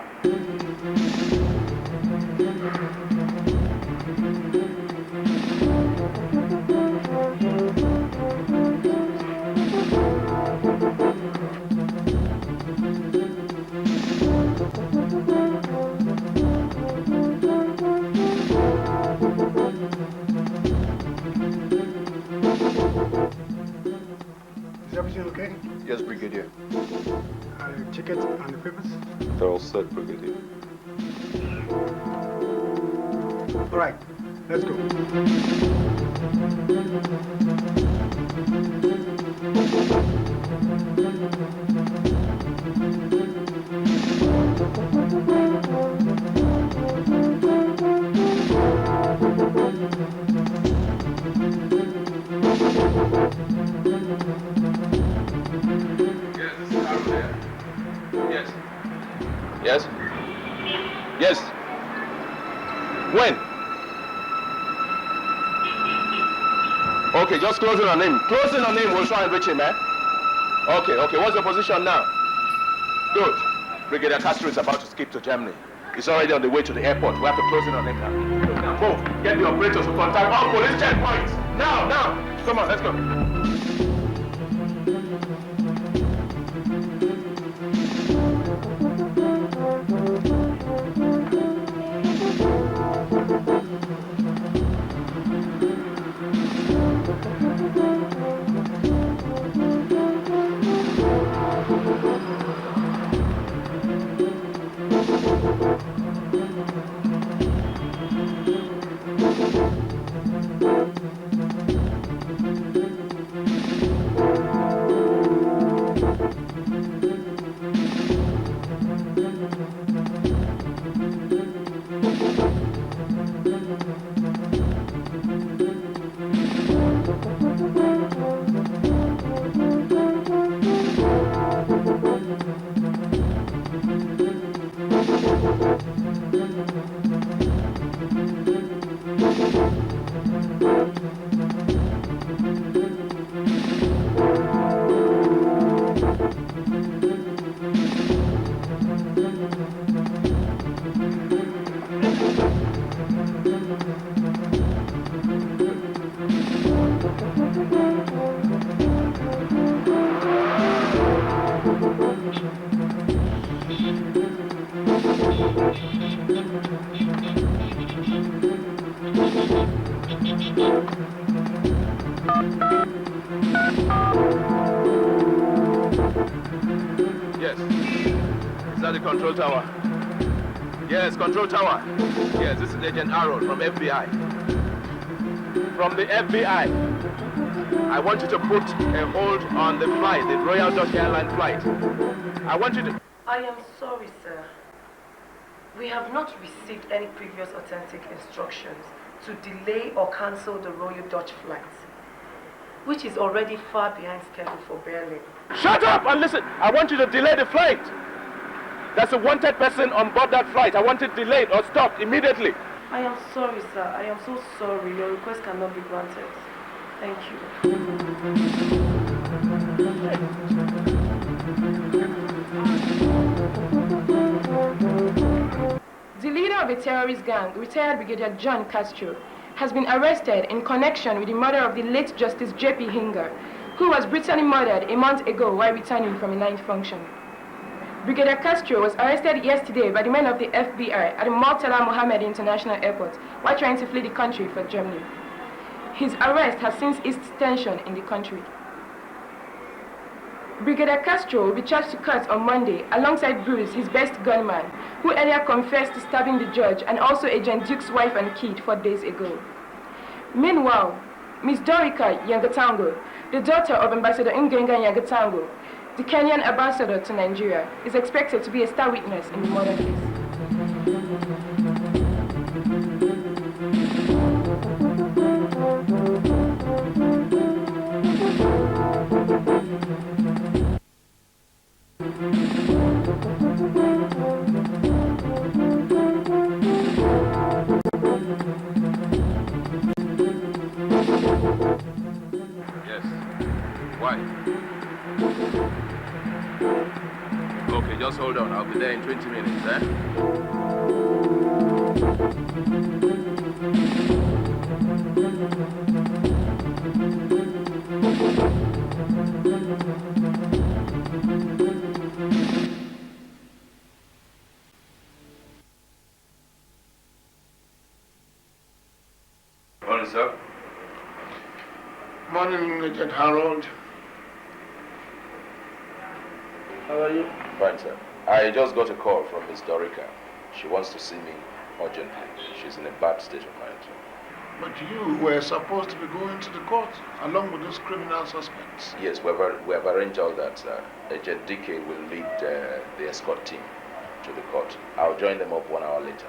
Is everything okay? Yes, Brigadier. Ticket and the papers? They're all set, Brigadier. All right, let's go. Yes. Yes? Yes. When? Okay, just closing on him. Closing on him, we'll try and reach him, eh? Okay, what's the position now? Good. Brigadier Castro is about to skip to Germany. He's already on the way to the airport. We have to close in on him now. Now, move. Get the operators to contact all police checkpoints. Now. Come on, let's go. Yes. Is that the control tower? Yes, control tower. Yes, this is Agent Arrow from FBI. From the FBI. I want you to put a hold on the flight, the Royal Dutch Airline flight. I want you to... I am sorry, sir. We have not received any previous authentic instructions to delay or cancel the Royal Dutch flight, which is already far behind schedule for Berlin. Shut up and listen. I want you to delay the flight. There's a wanted person on board that flight. I want it delayed or stopped immediately. I am sorry, sir. I am so sorry. Your request cannot be granted. Thank you. The leader of a terrorist gang, retired Brigadier John Castro, has been arrested in connection with the murder of the late Justice J.P. Hinger, who was brutally murdered a month ago while returning from a night function. Brigadier Castro was arrested yesterday by the men of the FBI at the Murtala Mohammed International Airport while trying to flee the country for Germany. His arrest has since eased tension in the country. Brigadier Castro will be charged to court on Monday alongside Bruce, his best gunman, who earlier confessed to stabbing the judge and also Agent Duke's wife and kid 4 days ago. Meanwhile, Ms. Dorika Yangatango, the daughter of Ambassador Ngenga Yangatango, the Kenyan ambassador to Nigeria, is expected to be a star witness in the murder case. on. I'll be there in 20 minutes, eh? Morning, sir. Morning, Agent Harold. How are you? Fine, sir. I just got a call from Miss Dorica. She wants to see me urgently. She's in a bad state of mind. But you were supposed to be going to the court along with those criminal suspects. Yes, we have arranged all that, sir. Agent Dikeh will lead the escort team to the court. I'll join them up 1 hour later.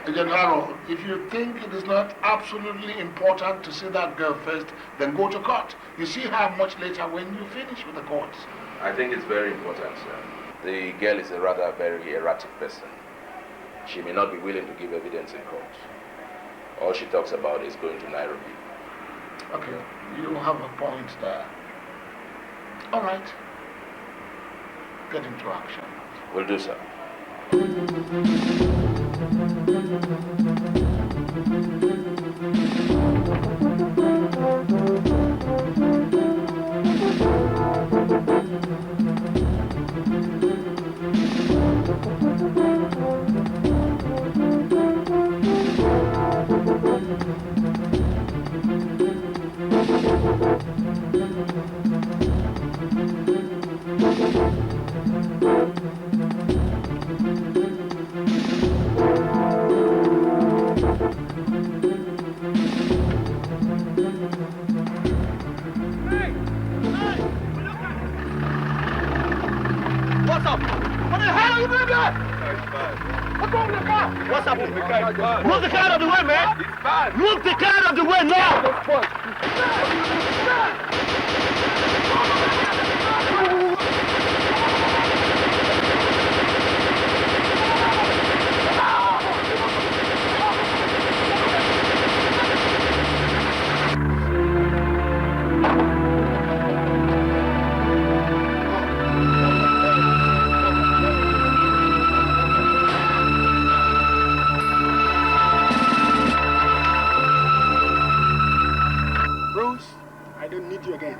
Agent Harold, if you think it is not absolutely important to see that girl first, then go to court. You see her much later when you finish with the courts. I think it's very important, sir. The girl is a rather very erratic person. She may not be willing to give evidence in court. All she talks about is going to Nairobi. Okay, you have a point there. All right. Get into action. Will do, sir. What's up? What the hell are you doing there? What's wrong with the car? What's up? Move the car out of the way, man. Move the car out of the way now. Bruce, I don't need you again.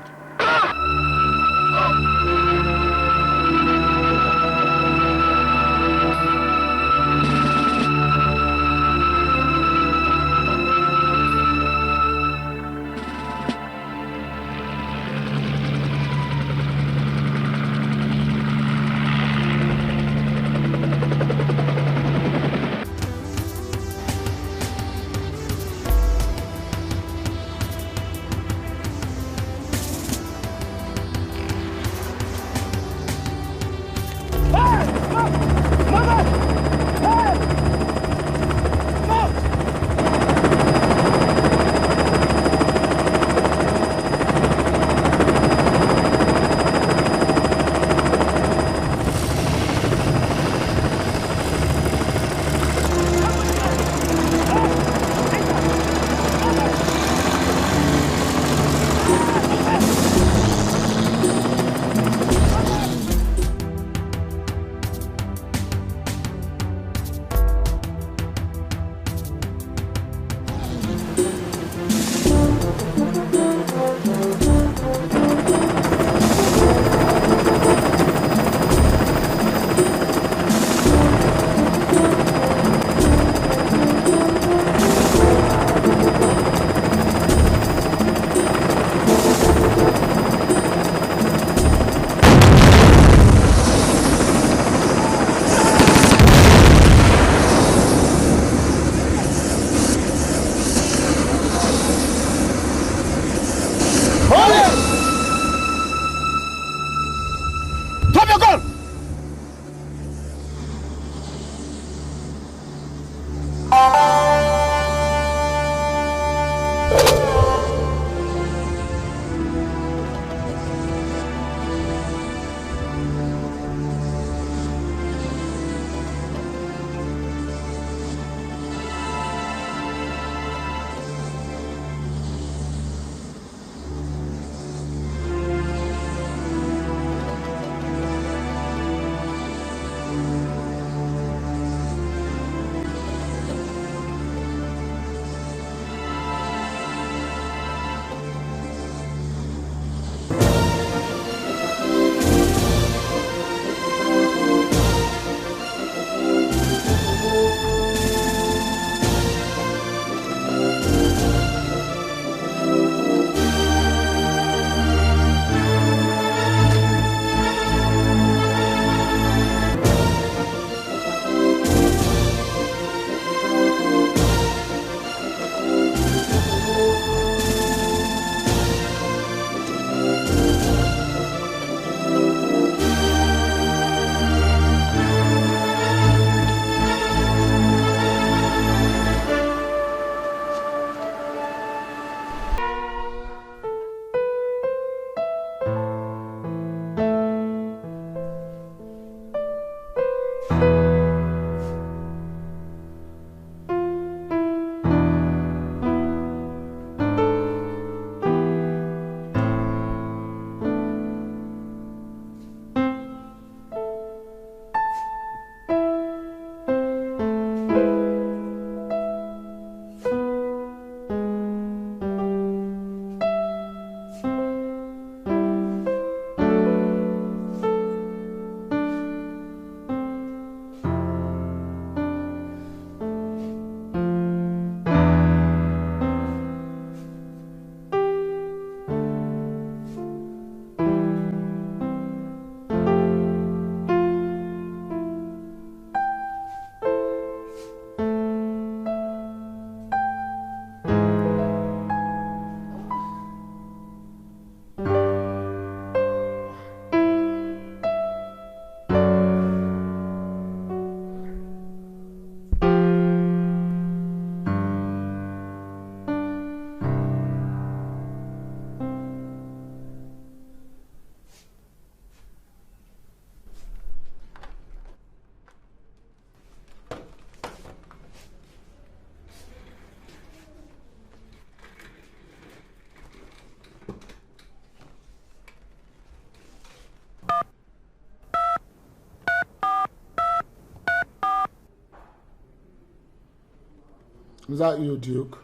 Is that you, Duke?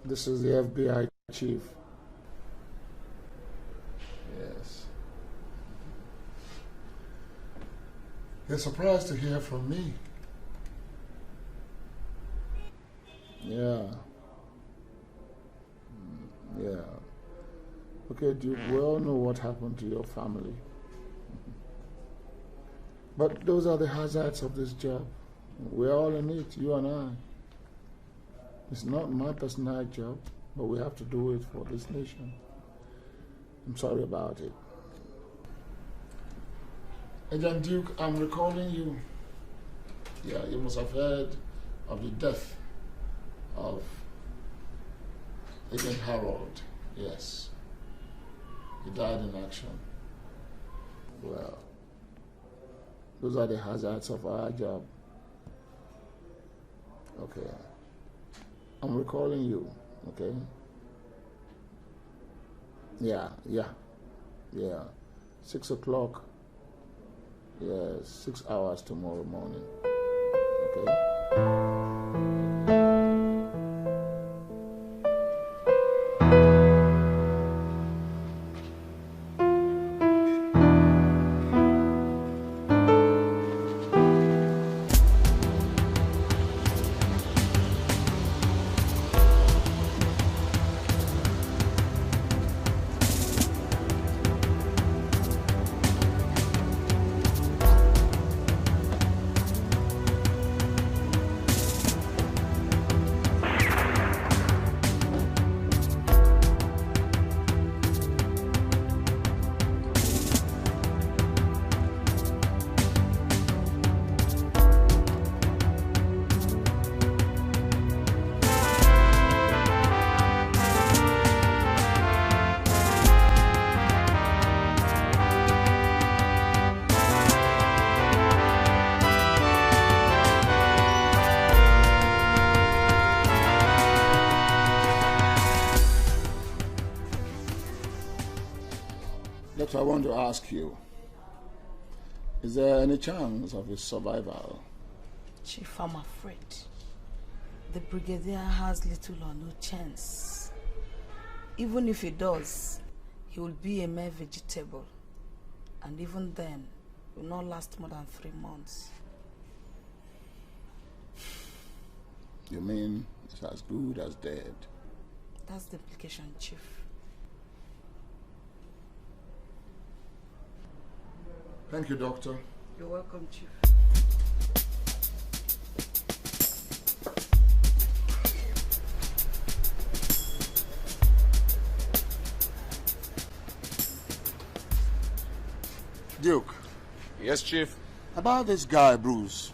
This is the FBI chief. Yes. You're surprised to hear from me. Yeah. Yeah. Okay, Duke, we all know what happened to your family. But those are the hazards of this job. We're all in it, you and I. It's not my personal job, but we have to do it for this nation. I'm sorry about it. Agent Duke, I'm recalling you. Yeah, you must have heard of the death of Agent Harold. Yes. He died in action. Well, those are the hazards of our job. Okay. I'm recalling you, okay? Yeah. 6 o'clock. Yes, 6 hours tomorrow morning. Okay? I want to ask you, is there any chance of his survival? Chief, I'm afraid the Brigadier has little or no chance. Even if he does, he will be a mere vegetable. And even then, will not last more than 3 months. You mean it's as good as dead? That's the implication, Chief. Thank you, Doctor. You're welcome, Chief. Duke. Yes, Chief? About this guy, Bruce,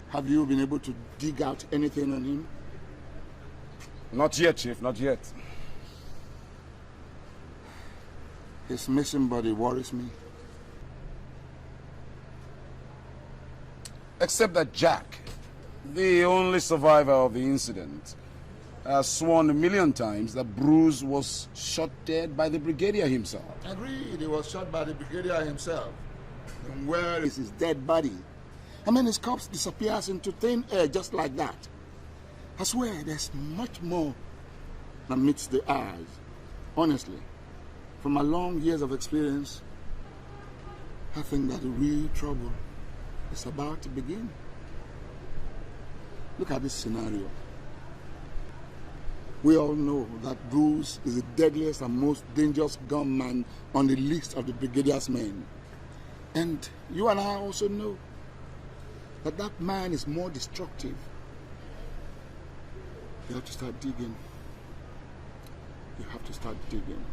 have you been able to dig out anything on him? Not yet, Chief, not yet. His missing body worries me. Except that Jack, the only survivor of the incident, has sworn 1,000,000 times that Bruce was shot dead by the Brigadier himself. Agreed, he was shot by the Brigadier himself. And where is his dead body? I mean, his corpse disappears into thin air just like that. I swear, there's much more than meets the eyes. Honestly, from my long years of experience, I think that the real trouble is about to begin. Look at this scenario. We all know that Bruce is the deadliest and most dangerous gunman on the list of the Brigadier's men. And you and I also know that that man is more destructive. You have to start digging. You have to start digging.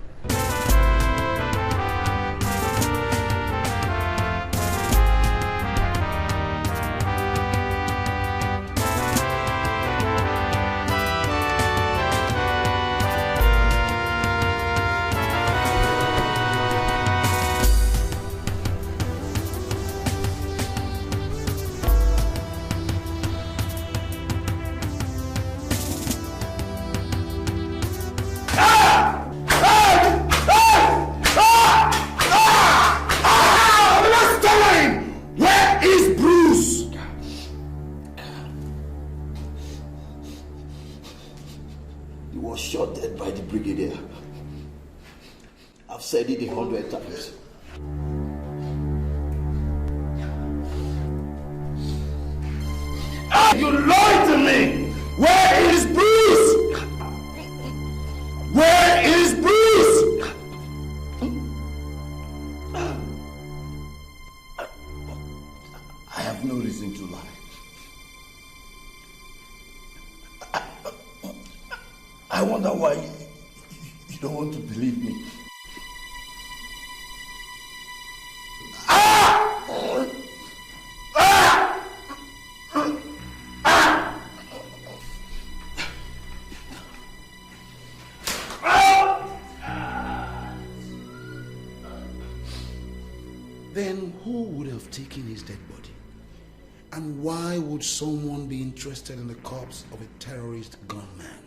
100 times. You lied to me! Where is Bruce? Where is Bruce? I have no reason to lie. I wonder why you don't want to believe me. Then who would have taken his dead body? And why would someone be interested in the corpse of a terrorist gunman?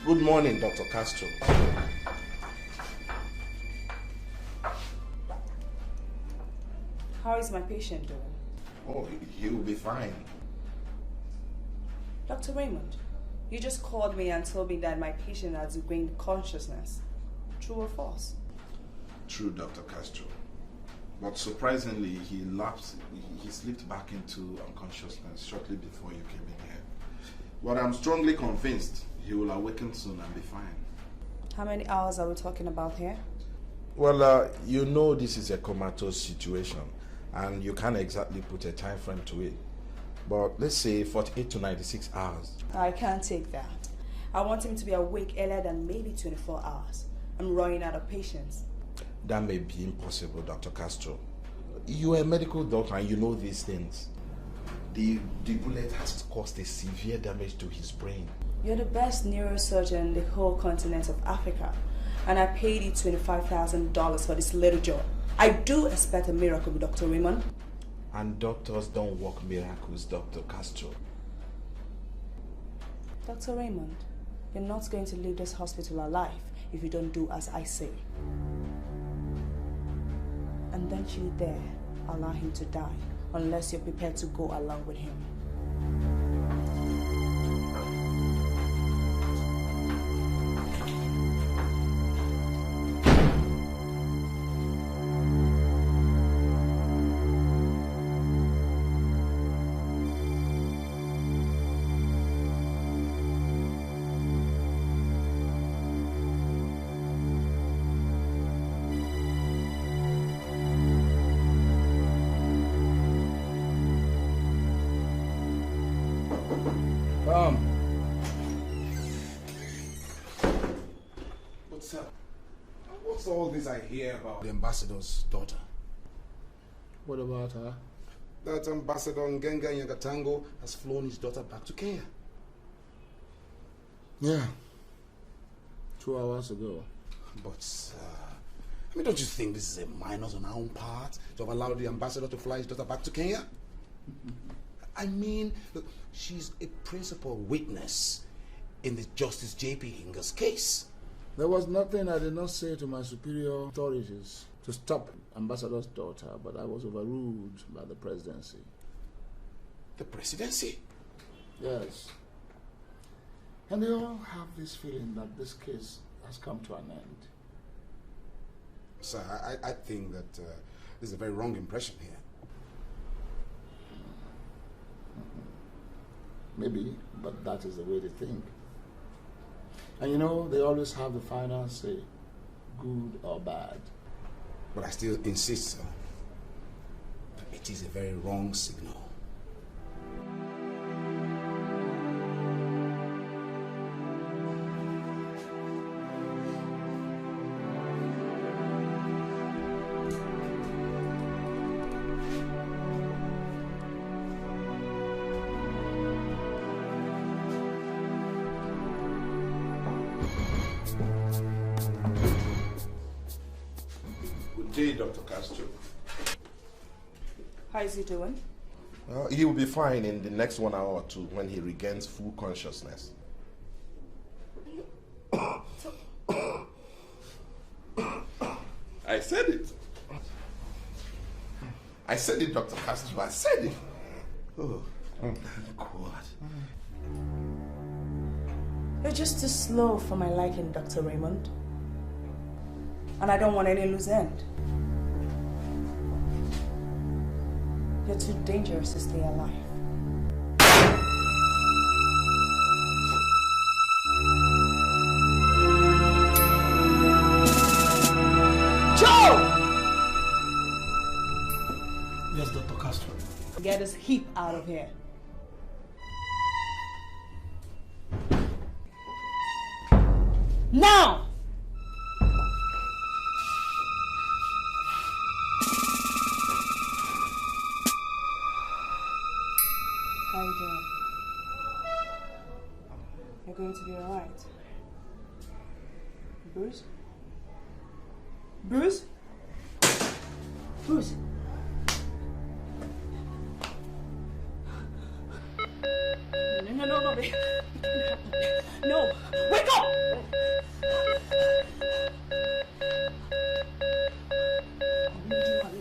Good morning, Dr. Castro. How is my patient doing? Oh, he'll be fine. Dr. Raymond, you just called me and told me that my patient has regained consciousness. True or false? True, Dr. Castro. But surprisingly, he slipped back into unconsciousness shortly before you came in here. But I'm strongly convinced he will awaken soon and be fine. How many hours are we talking about here? Well, you know this is a comatose situation, and you can't exactly put a time frame to it. But let's say 48 to 96 hours. I can't take that. I want him to be awake earlier than maybe 24 hours. I'm running out of patience. That may be impossible, Dr. Castro. You are a medical doctor and you know these things. The bullet has caused a severe damage to his brain. You're the best neurosurgeon in the whole continent of Africa, and I paid you $25,000 for this little job. I do expect a miracle with Dr. Raymond. And doctors don't work miracles, Dr. Castro. Dr. Raymond, you're not going to leave this hospital alive if you don't do as I say. And don't you dare allow him to die unless you're prepared to go along with him. What's all this I hear about the ambassador's daughter? What about her? That Ambassador Ngenga Nyagatango has flown his daughter back to Kenya. Yeah. 2 hours ago. But, I mean, don't you think this is a minus on our own part to have allowed the ambassador to fly his daughter back to Kenya? I mean, look, she's a principal witness in the Justice J.P. Hinga's case. There was nothing I did not say to my superior authorities to stop Ambassador's daughter, but I was overruled by the presidency. The presidency? Yes. And they all have this feeling that this case has come to an end. Sir, I think that this is a very wrong impression here. Maybe, but that is the way they think. And you know, they always have the final say, good or bad. But I still insist, sir, that it is a very wrong signal. Dr. Castro. How is he doing? He will be fine in the next 1 hour or two when he regains full consciousness. I said it. I said it, Dr. Castro. I said it. Oh, God. You're just too slow for my liking, Dr. Raymond. And I don't want any loose end. You're too dangerous to stay alive. Joe! Yes, Dr. Castro. Get this heap out of here. Now! How you doing? You're going to be alright. Bruce? Bruce? Bruce? No, babe. No! Wake up!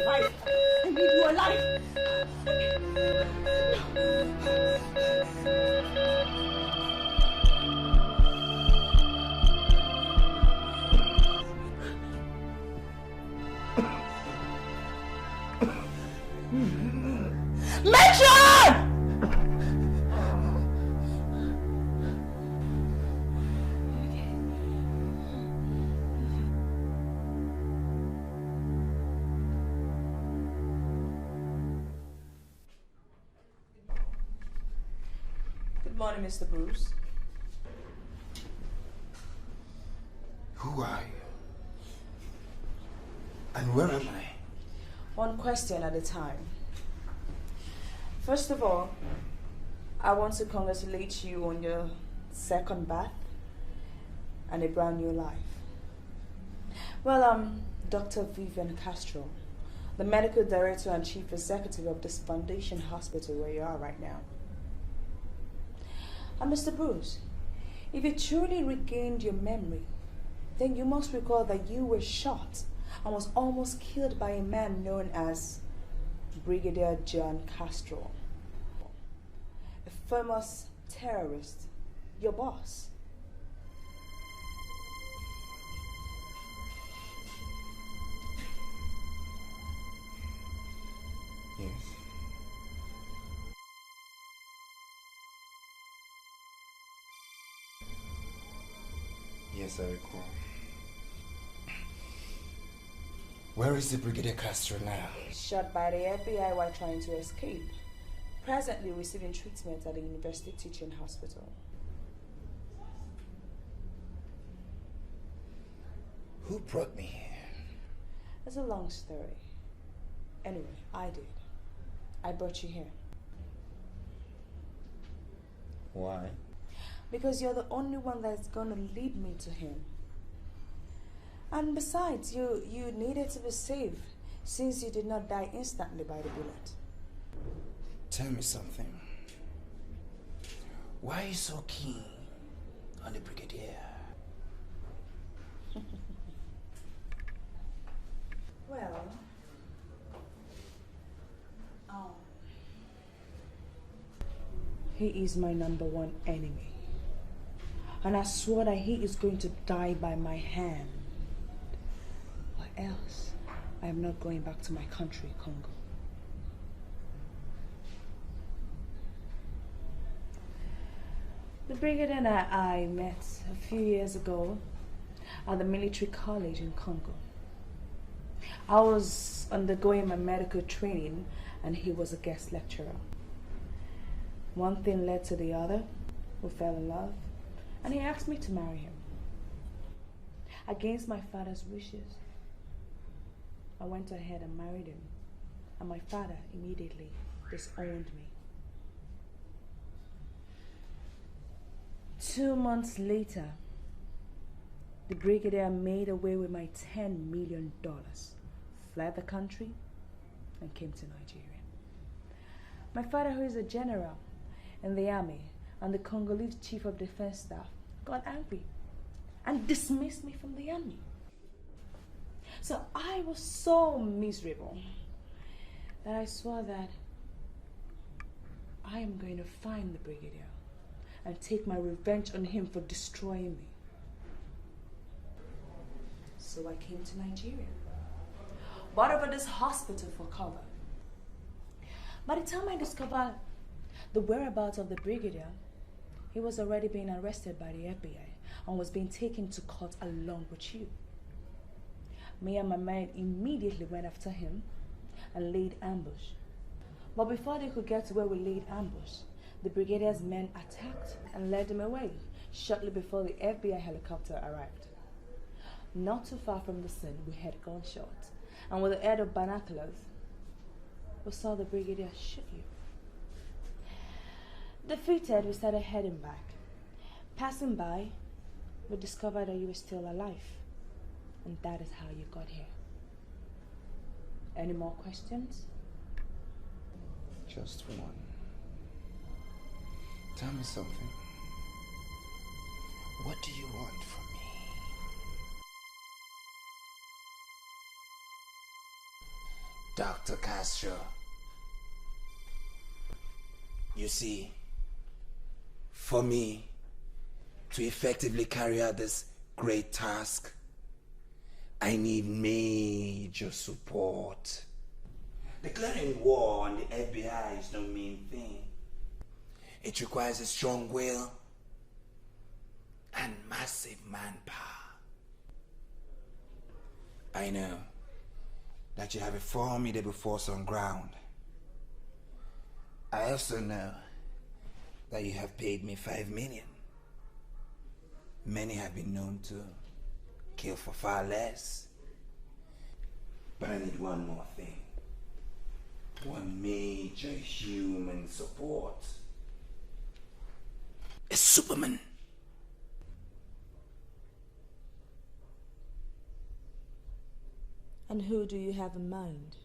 I need you alive! Metron! Good morning, Mr. Bruce. Who are you? And where am I? One question at a time. First of all, I want to congratulate you on your second bath and a brand new life. Well, Dr. Vivian Castro, the medical director and chief executive of this foundation hospital where you are right now. And Mr. Bruce, if you truly regained your memory, then you must recall that you were shot and was almost killed by a man known as Brigadier John Castro, a famous terrorist, your boss. Yes. Yes, I recall. Where is the Brigadier Castro now? Shot by the FBI while trying to escape. Presently receiving treatment at the University Teaching Hospital. Who brought me here? It's a long story. Anyway, I did. I brought you here. Why? Because you're the only one that's gonna lead me to him. And besides, you needed to be saved since you did not die instantly by the bullet. Tell me something. Why are you so keen on the Brigadier? Well, he is my #1 enemy. And I swore that he is going to die by my hand. Or else, I am not going back to my country, Congo. The Brigadier and I met a few years ago at the military college in Congo. I was undergoing my medical training and he was a guest lecturer. One thing led to the other. We fell in love and he asked me to marry him. Against my father's wishes, I went ahead and married him, and my father immediately disowned me. 2 months later, the Brigadier made away with my $10 million, fled the country, and came to Nigeria. My father, who is a general in the army and the Congolese chief of defense staff, got angry and dismissed me from the army. So I was so miserable that I swore that I am going to find the Brigadier and take my revenge on him for destroying me. So I came to Nigeria, bought over this hospital for cover. By the time I discovered the whereabouts of the Brigadier, he was already being arrested by the FBI and was being taken to court along with you. Me and my men immediately went after him and laid ambush. But before they could get to where we laid ambush, the Brigadier's men attacked and led him away shortly before the FBI helicopter arrived. Not too far from the scene, we heard gunshots, and with the aid of binoculars, we saw the Brigadier shoot you. Defeated, we started heading back. Passing by, we discovered that you were still alive. And that is how you got here. Any more questions? Just one. Tell me something. What do you want from me? Dr. Castro. You see, for me to effectively carry out this great task, I need major support. Declaring war on the FBI is no mean thing. It requires a strong will and massive manpower. I know that you have a formidable force on ground. I also know that you have paid me $5 million. Many have been known to kill for far less. But I need one more thing. One major human support. A Superman. And who do you have in mind?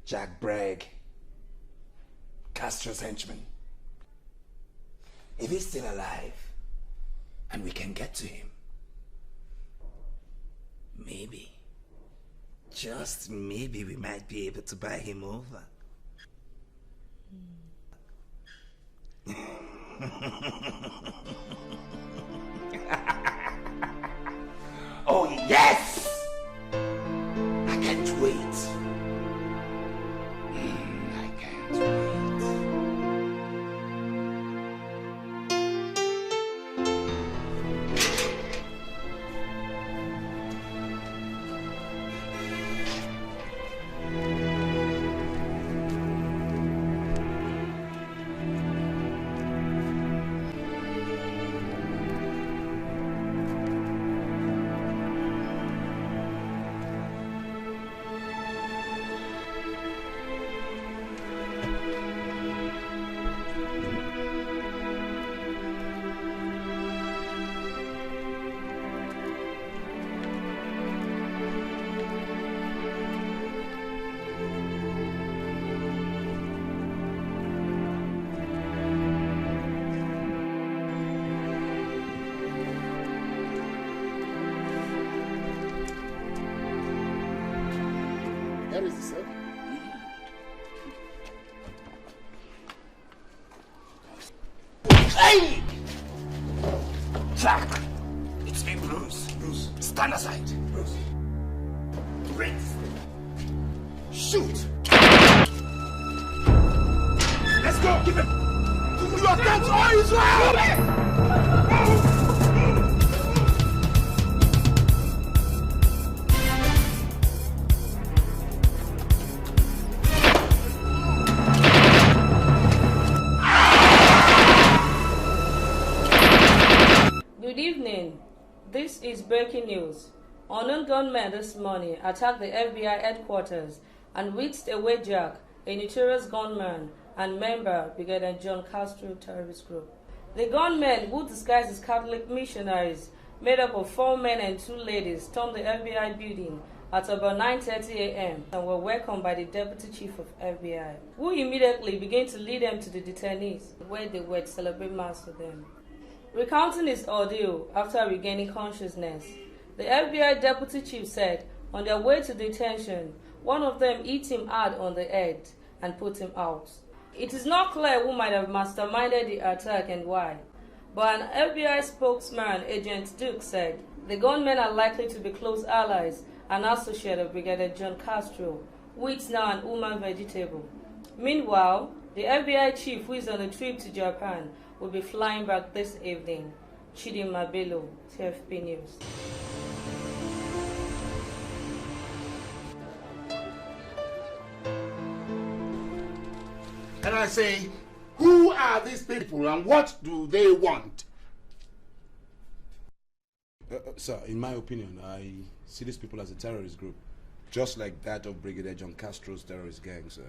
Jack Bragg, Castro's henchman. If he's still alive, and we can get to him, maybe, just maybe we might be able to buy him over. Oh yes! I can't wait. I can't wait. Where is the cell? Hey! Jack! It's me, Bruce. Bruce, stand aside. Bruce. Breathe. Shoot! Let's go! Give him! You are against all Israel! Good evening. This is breaking news. Unknown gunmen this morning attacked the FBI headquarters and whisked away Jack, a notorious gunman and member Brigadier John Castro terrorist group. The gunmen, who disguised as Catholic missionaries, made up of 4 men and 2 ladies, stormed the FBI building at about 9:30 a.m. and were welcomed by the Deputy Chief of FBI, who immediately began to lead them to the detainees, where they were to celebrate Mass with them. Recounting his ordeal after regaining consciousness, the FBI Deputy Chief said on their way to detention, one of them hit him hard on the head and put him out. It is not clear who might have masterminded the attack and why, but an FBI spokesman, Agent Duke, said the gunmen are likely to be close allies and associates of Brigadier John Castro, who is now an Uman vegetable. Meanwhile, the FBI chief, who is on a trip to Japan, will be flying back this evening. Chidinma Bello, TFP News. And I say, who are these people and what do they want? Sir, in my opinion, I see these people as a terrorist group, just like that of Brigadier John Castro's terrorist gang, sir.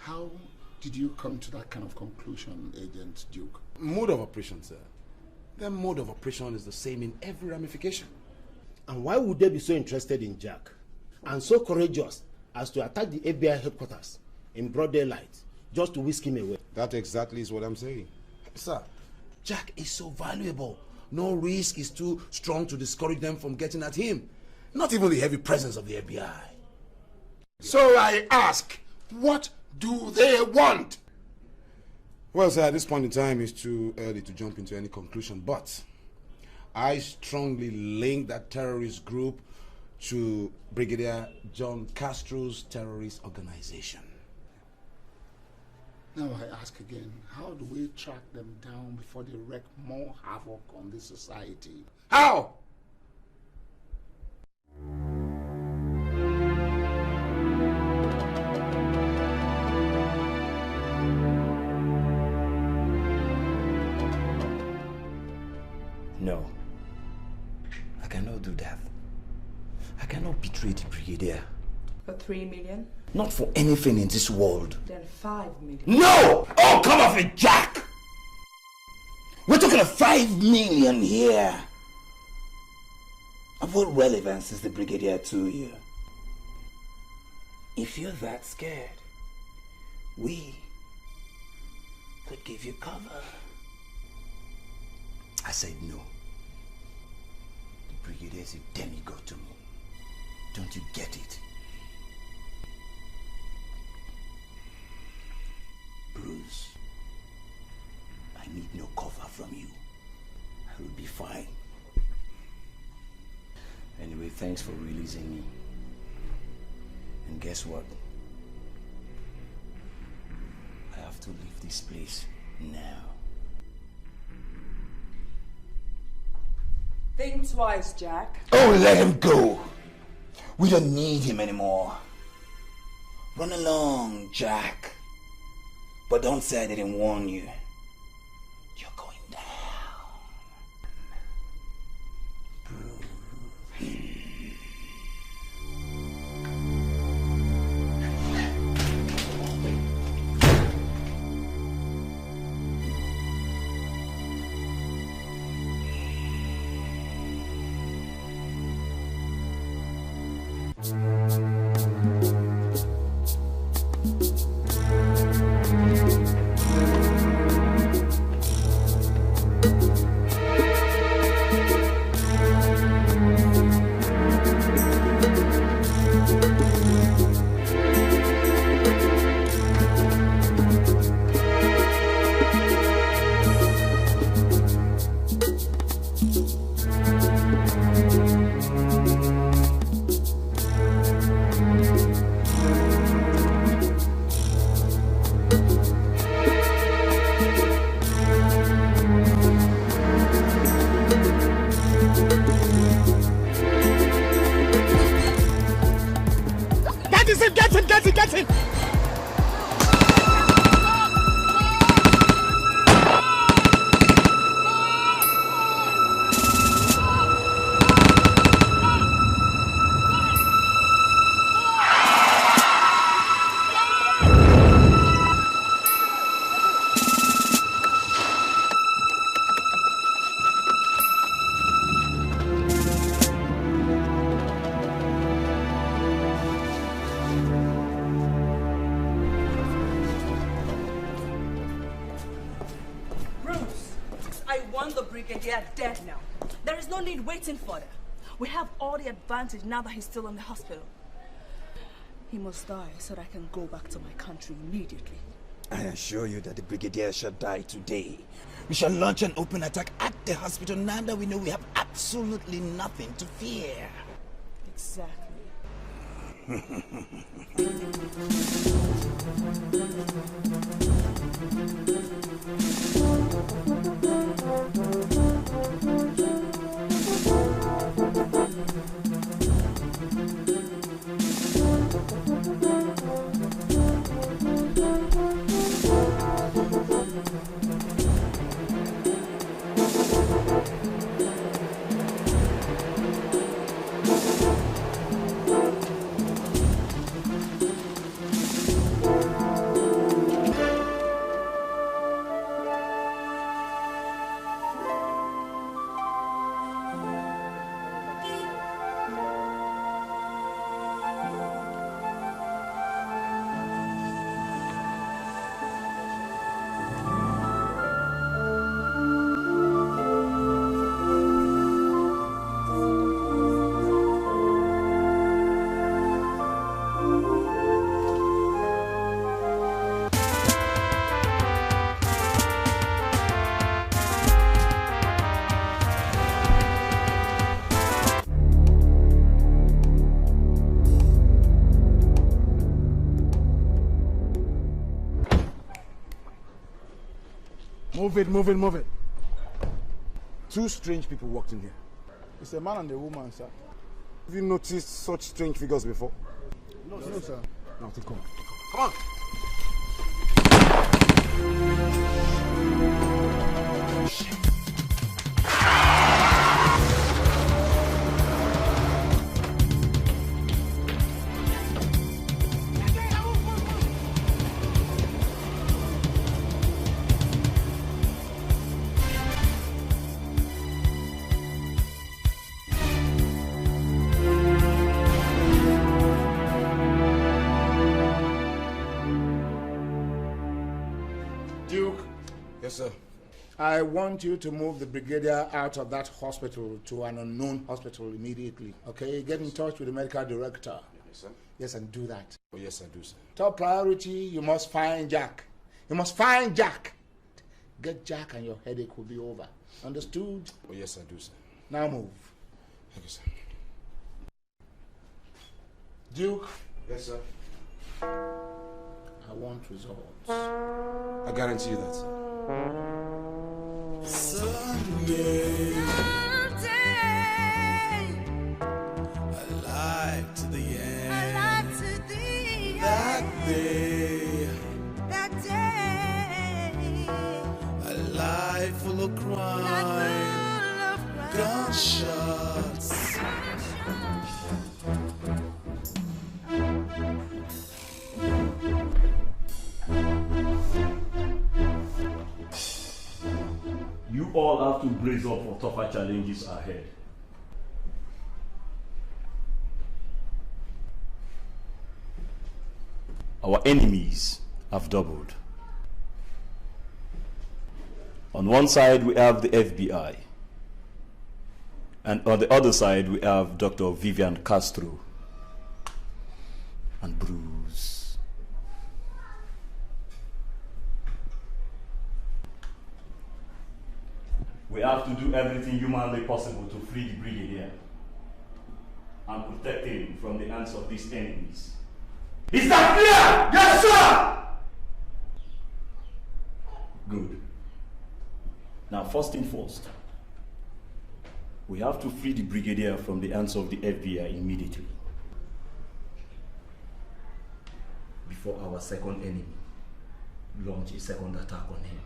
How did you come to that kind of conclusion, Agent Duke? Mode of operation, sir. Their mode of operation is the same in every ramification. And why would they be so interested in Jack and so courageous as to attack the FBI headquarters in broad daylight just to whisk him away? That exactly is what I'm saying. Sir, Jack is so valuable. No risk is too strong to discourage them from getting at him. Not even the heavy presence of the FBI. So I ask, what do they want? Well, sir, at this point in time, it's too early to jump into any conclusion, but I strongly link that terrorist group to Brigadier John Castro's terrorist organization. Now I ask again, how do we track them down before they wreak more havoc on this society? How? No, I cannot do that. I cannot betray the Brigadier. For 3 million? Not for anything in this world. Then 5 million. No! Oh, come off it, Jack! We're talking of 5 million here. Of what relevance is the Brigadier to you? If you're that scared, we could give you cover. I said no. The Brigadier is a demigod to me. Don't you get it? Bruce, I need no cover from you. I will be fine. Anyway, thanks for releasing me. And guess what? I have to leave this place now. Think twice, Jack. Oh, let him go. We don't need him anymore. Run along, Jack. But don't say I didn't warn you. You're going down. Get him! Brigadier dead now. There is no need waiting further. We have all the advantage now that he's still in the hospital. He must die so that I can go back to my country immediately. I assure you that the Brigadier shall die today. We shall launch an open attack at the hospital now that we know we have absolutely nothing to fear. Exactly. Move it. Two strange people walked in here. It's a man and a woman, sir. Have you noticed such strange figures before? No, sir. Now, come on. Come on. Yes, sir. I want you to move the Brigadier out of that hospital to an unknown hospital immediately. Okay? Get in touch with the medical director. Yes, sir. Yes, and do that. Oh, yes, I do, sir. Top priority, you must find Jack. You must find Jack. Get Jack and your headache will be over. Understood? Oh, yes, I do, sir. Now move. Thank you, sir. Duke. Yes, sir. I want results. I guarantee you that, sir. Someday, alive to the end. That day, a life full of crime, gunshots. You all have to brace up for tougher challenges ahead. Our enemies have doubled. On one side we have the FBI, and on the other side we have Dr. Vivian Castro and Bruce. We have to do everything humanly possible to free the Brigadier and protect him from the hands of these enemies. Is that clear? Yes, sir! Good. Now, first thing first, we have to free the Brigadier from the hands of the FBI immediately, before our second enemy launch a second attack on him.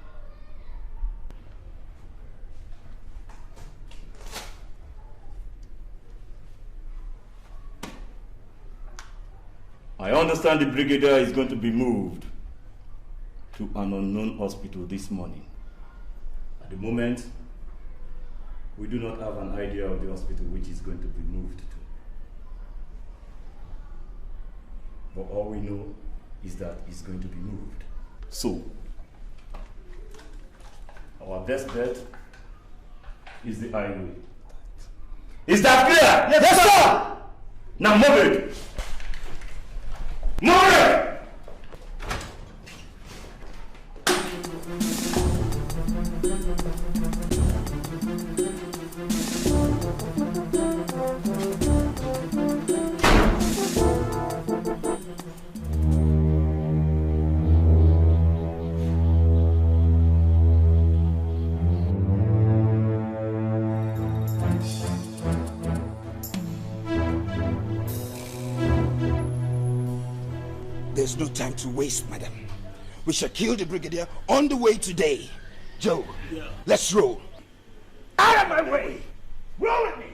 I understand the Brigadier is going to be moved to an unknown hospital this morning. At the moment, we do not have an idea of the hospital which is going to be moved to. But all we know is that it's going to be moved. So, our best bet is the highway. Is that clear? Yes, sir! Now move it! Move it! There's no time to waste, madam. We shall kill the Brigadier on the way today. Joe, let's roll. Out of my way! Roll with me!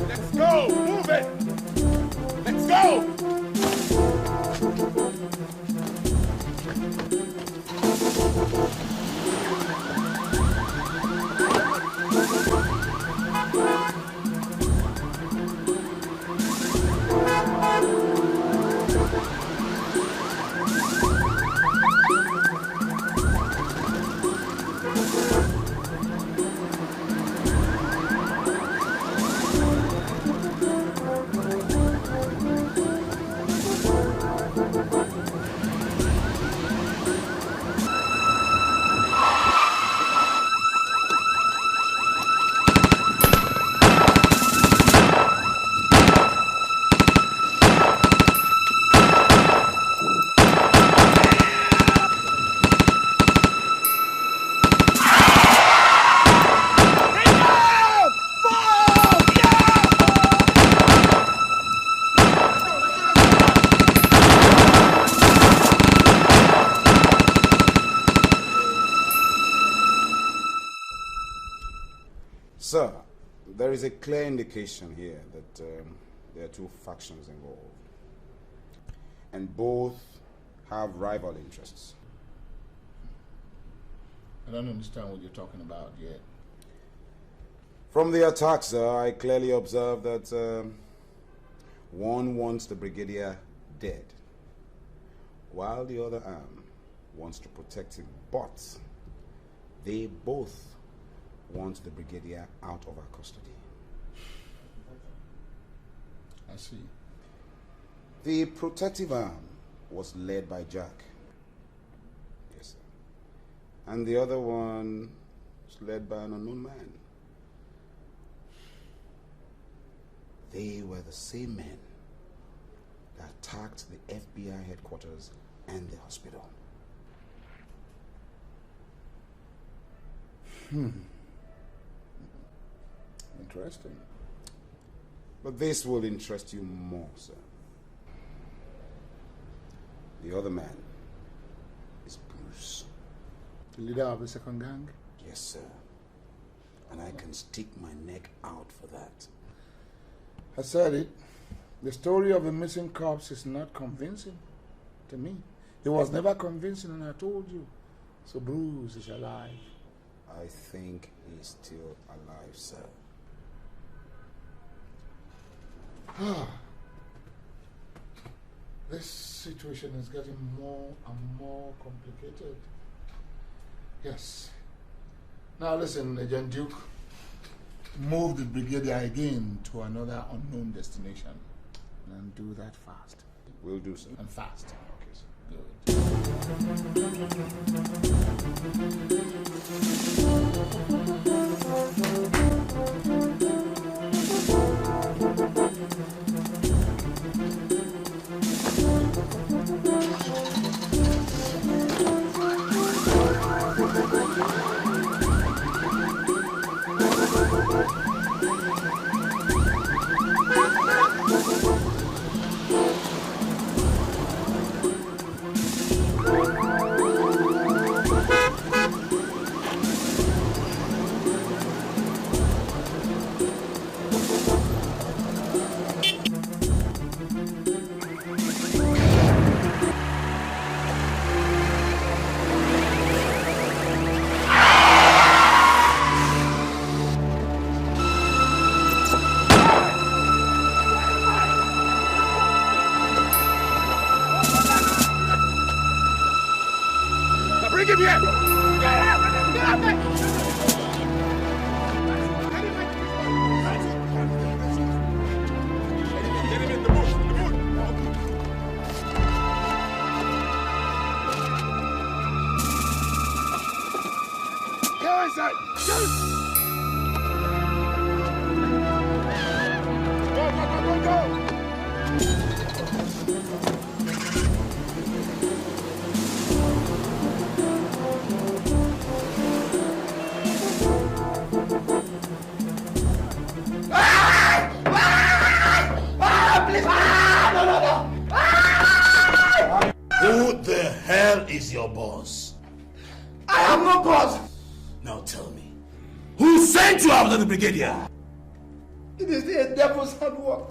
Let's go! Move it! Let's go! Sir, there is a clear indication here that there are two factions involved. And both have rival interests. I don't understand what you're talking about yet. From the attack, sir, I clearly observed that one wants the Brigadier dead, while the other arm wants to protect him. But they both want the Brigadier out of our custody. I see. The protective arm was led by Jack. Yes, sir. And the other one was led by an unknown man. They were the same men that attacked the FBI headquarters and the hospital. Interesting. But this will interest you more, sir. The other man is Bruce. The leader of the second gang? Yes, sir. And I can stick my neck out for that. I said it. The story of the missing corpse is not convincing to me. It was never convincing, and I told you. So Bruce is alive. I think he's still alive, sir. This situation is getting more and more complicated. Yes. Now listen, Agent Duke. Move the Brigadier again to another unknown destination. And do that fast. Will do, sir. And fast. Okay, sir. Bring him here! Go inside! Go! Go! Who the hell is your boss? I am no boss. Now tell me, who sent you after the Brigadier? It is the devil's handwork.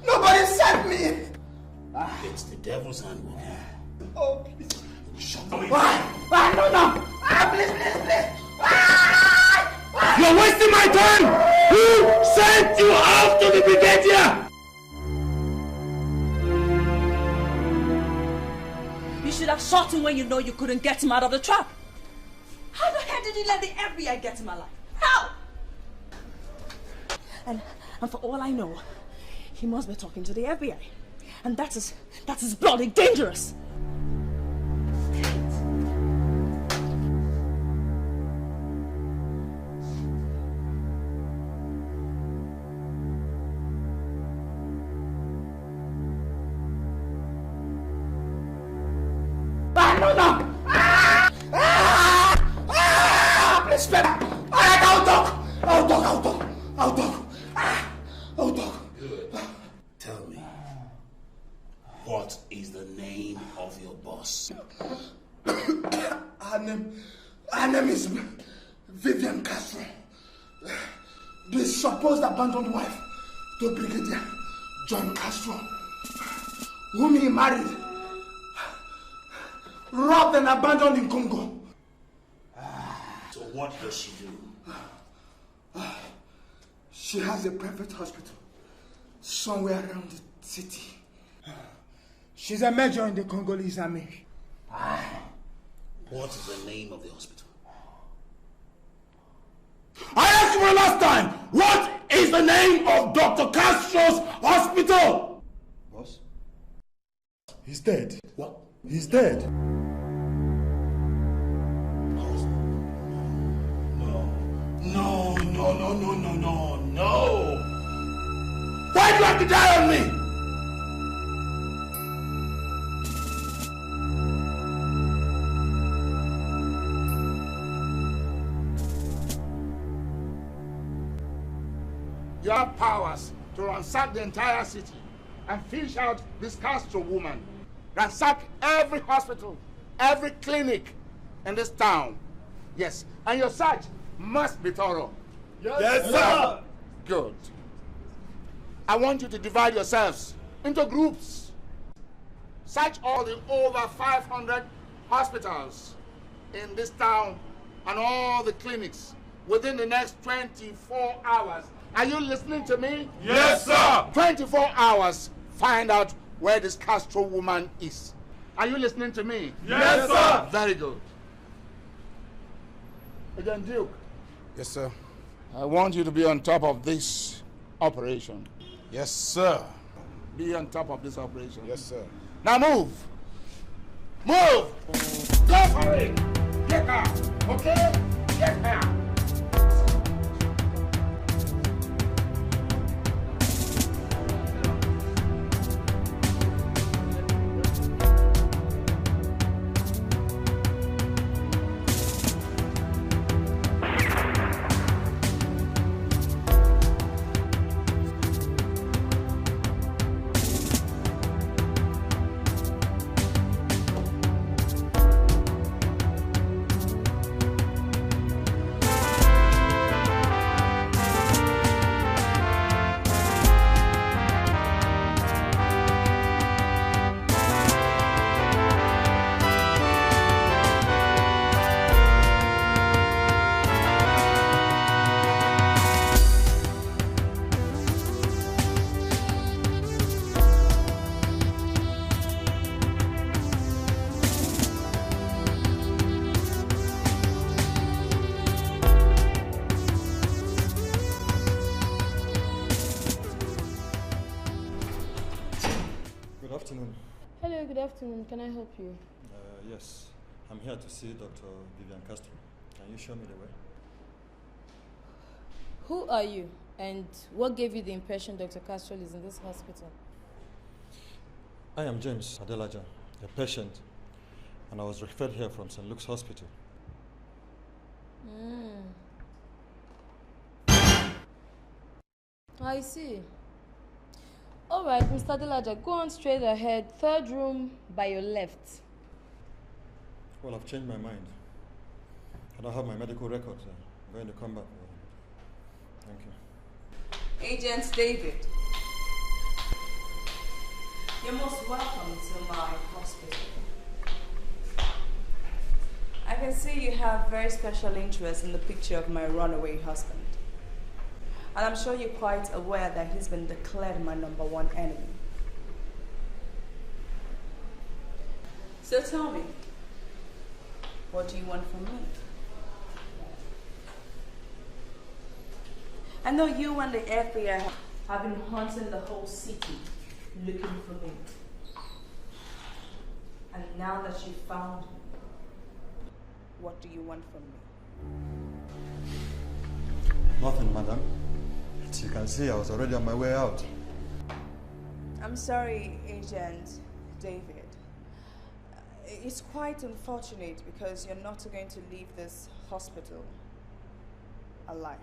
Nobody sent me. It's the devil's handwork. Oh, please. Shut up. No. Please. You're wasting my time! Who sent you after the Brigadier? You should have shot him when you know you couldn't get him out of the trap. How the hell did you let the FBI get him alive? How? And for all I know, he must be talking to the FBI. And that is bloody dangerous. No. Please spare me. I'll talk. Good. Tell me, what is the name of your boss? Her name is Vivian Castro. The supposed abandoned wife to Brigadier John Castro, whom he married, robbed and abandoned in Congo. What does she do? She has a private hospital somewhere around the city. She's a major in the Congolese army. What is the name of the hospital? I asked you for the last time, what is the name of Dr. Castro's hospital? Boss? He's dead. What? He's dead. No. Why do you have to die on me? You have powers to ransack the entire city and fish out this Castro woman. Ransack every hospital, every clinic in this town. Yes, and your search must be thorough. Yes, sir. Good. I want you to divide yourselves into groups. Search all the over 500 hospitals in this town and all the clinics within the next 24 hours. Are you listening to me? Yes, sir. 24 hours, find out where this Castro woman is. Are you listening to me? Yes, sir. Very good. Agent Duke. Yes, sir. I want you to be on top of this operation. Yes, sir. Be on top of this operation. Yes, sir. Now move. Move. Go for it. Get her. Okay? Get her. Good afternoon. Can I help you? Yes. I'm here to see Dr. Vivian Castro. Can you show me the way? Who are you? And what gave you the impression Dr. Castro is in this hospital? I am James Adelaja, a patient, and I was referred here from St. Luke's Hospital. I see. All right, Mr. Adelaja, go on straight ahead. Third room by your left. Well, I've changed my mind. I don't have my medical records. I'm going to come back. Thank you. Agent David, you're most welcome to my hospital. I can see you have very special interest in the picture of my runaway husband. And I'm sure you're quite aware that he's been declared my #1 enemy. So tell me, what do you want from me? I know you and the FBI have been hunting the whole city looking for me. And now that you found me, what do you want from me? Nothing, madam. As you can see, I was already on my way out. I'm sorry, Agent David. It's quite unfortunate because you're not going to leave this hospital alive.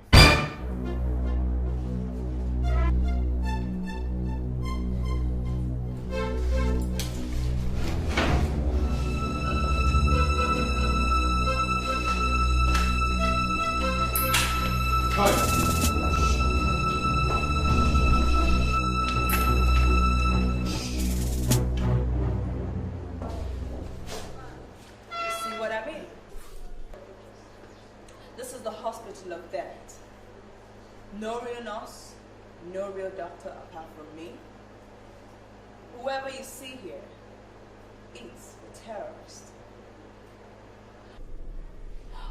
whoever you see here is a terrorist.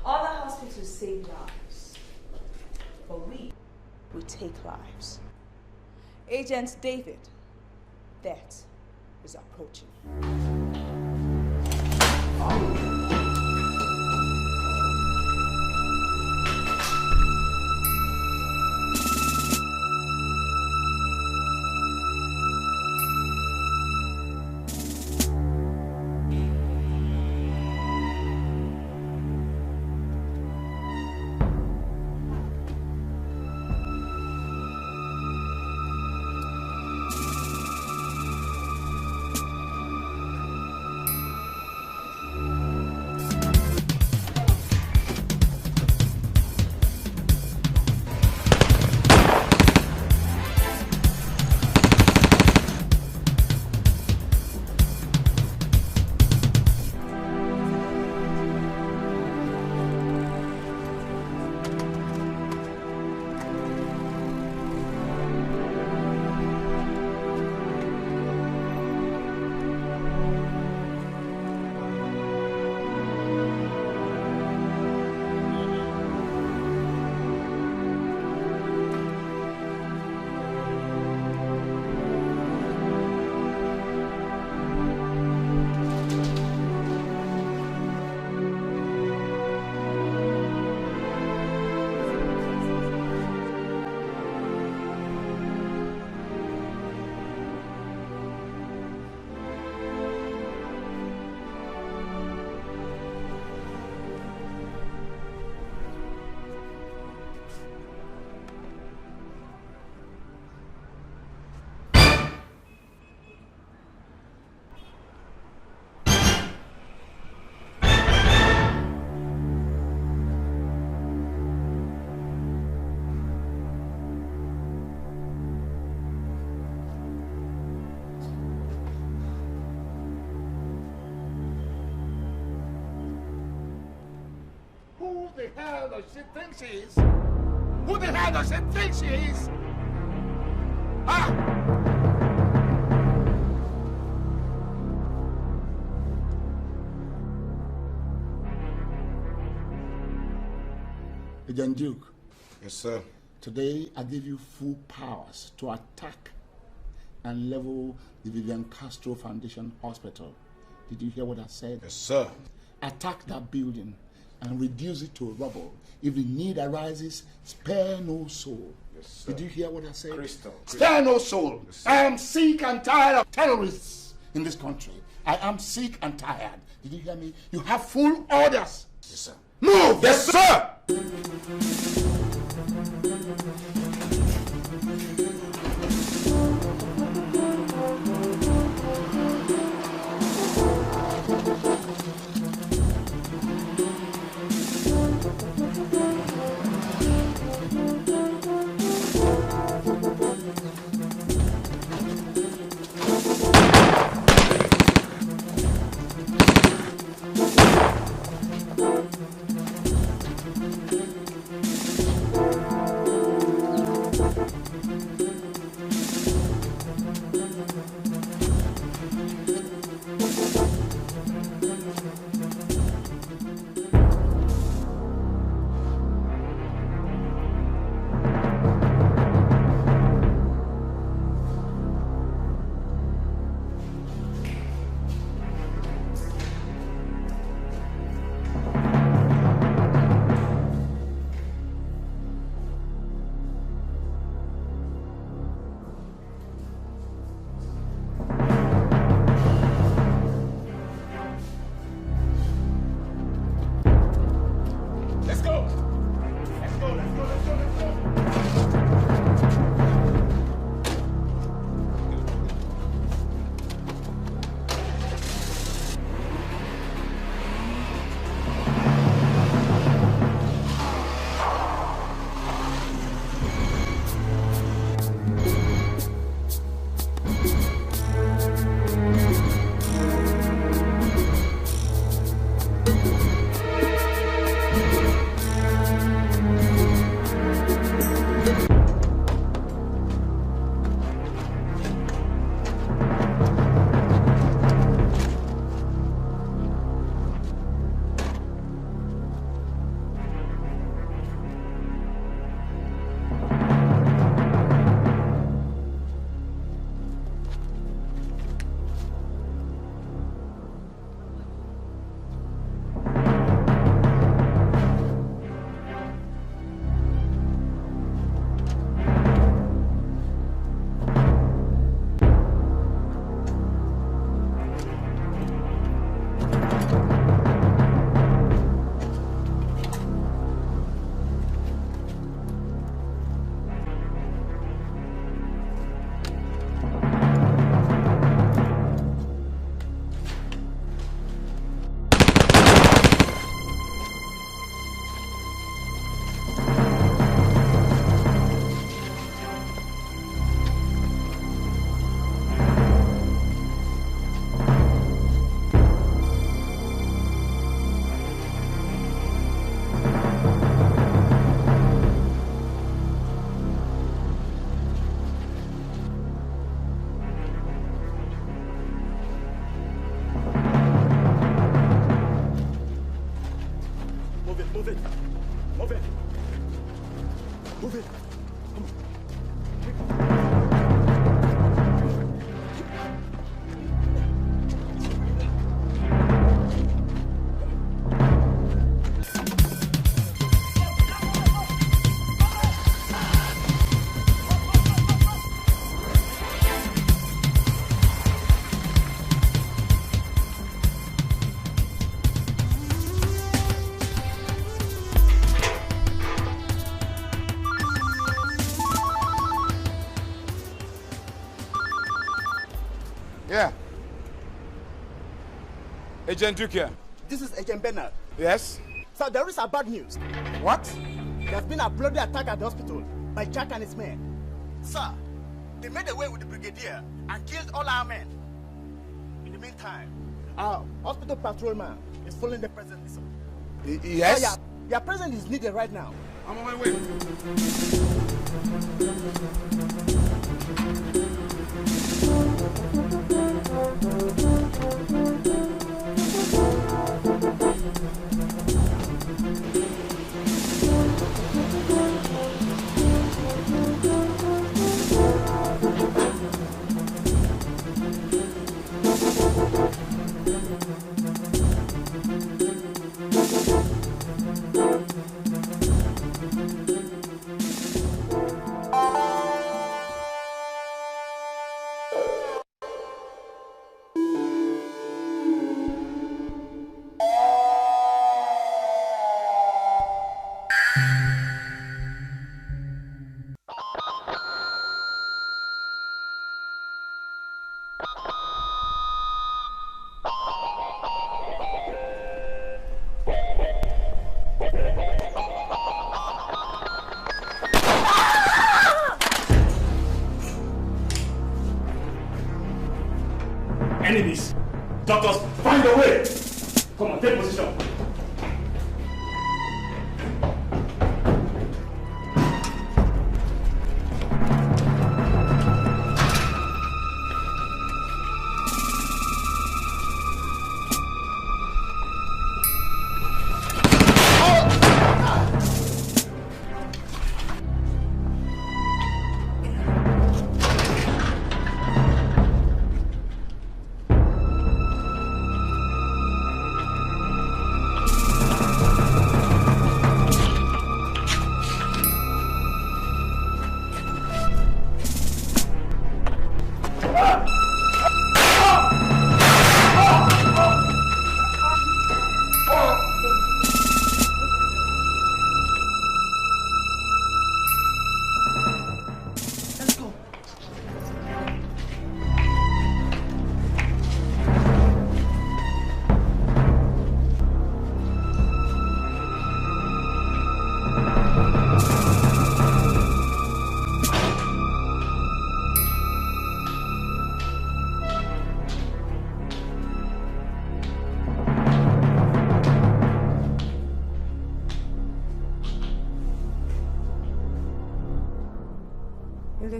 Other hospitals save lives, but we take lives. Agent David, death is approaching. Who the hell does she think she is? Who the hell does she think she is? Agent Duke. Yes, sir. Today I give you full powers to attack and level the Vivian Castro Foundation Hospital. Did you hear what I said? Yes, sir. Attack that building and reduce it to rubble. If the need arises, spare no soul. Yes, sir. Did you hear what I said? Crystal. Spare no soul. Yes, I am sick and tired of terrorists in this country. I am sick and tired. Did you hear me? You have full orders. Yes, sir. Move! Yes, sir! Yeah. Agent Dikeh. This is Agent Bernard. Yes? Sir, there is a bad news. What? There's been a bloody attack at the hospital by Jack and his men. Sir, they made away with the Brigadier and killed all our men. In the meantime, our hospital patrolman is following the president. Yes? So your presence is needed right now. I'm on my way. Enemies! Doctors, find a way! Come on, take position.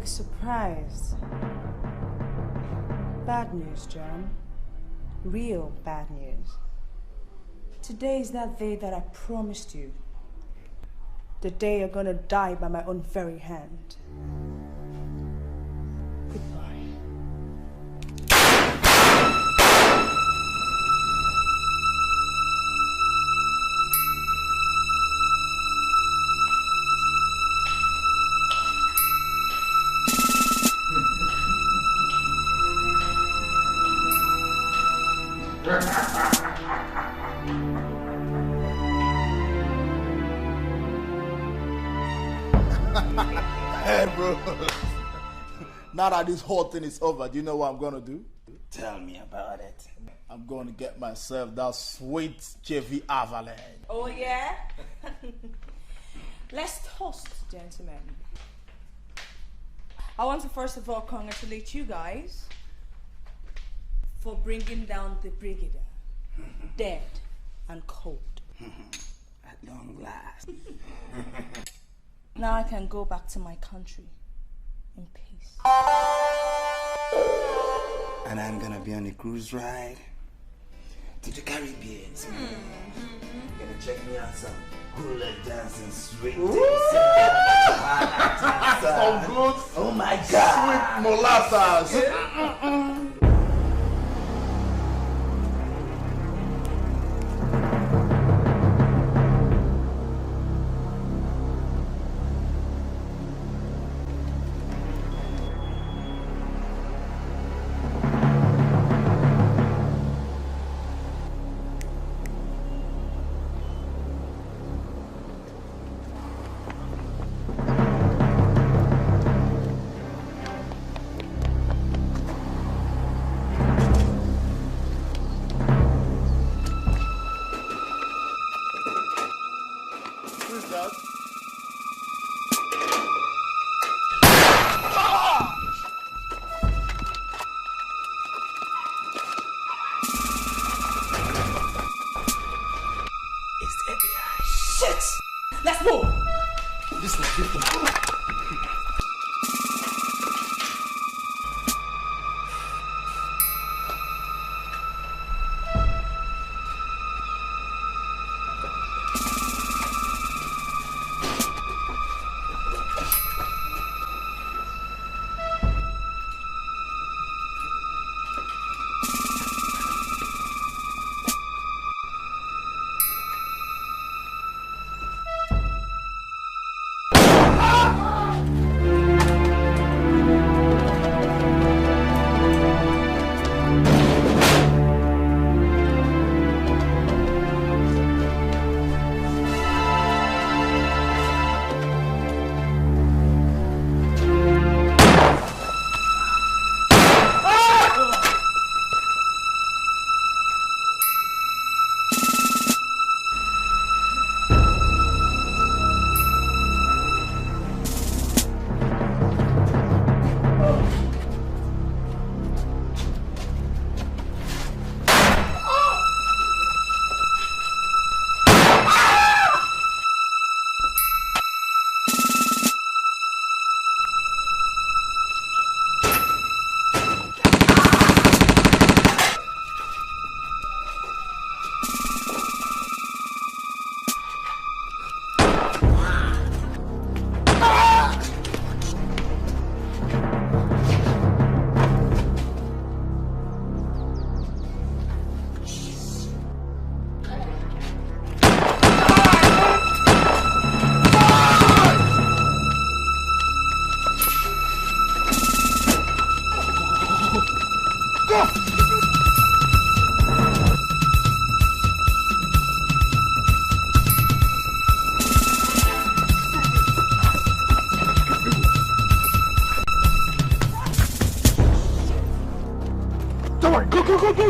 Surprised. Bad news, John. Real bad news. Today is that day that I promised you. The day you're gonna die by my own very hand. Goodbye. Hey, bro. Now that this whole thing is over, do you know what I'm gonna do? Tell me about it. I'm gonna get myself that sweet JV Avalanche. Oh, yeah? Let's toast, gentlemen. I want to first of all congratulate you guys for bringing down the Brigadier, dead and cold. At long last. Now I can go back to my country in peace. And I'm gonna be on a cruise ride to the Caribbean. Gonna check me out some hula dancing, straight dancing. So good. Oh my God. Sweet molasses.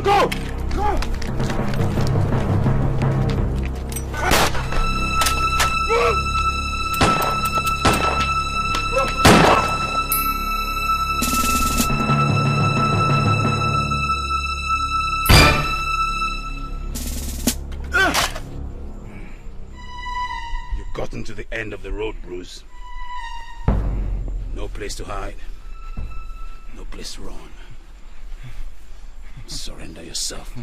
Go! You've gotten to the end of the road, Bruce. No place to hide. No place to run. Surrender yourself.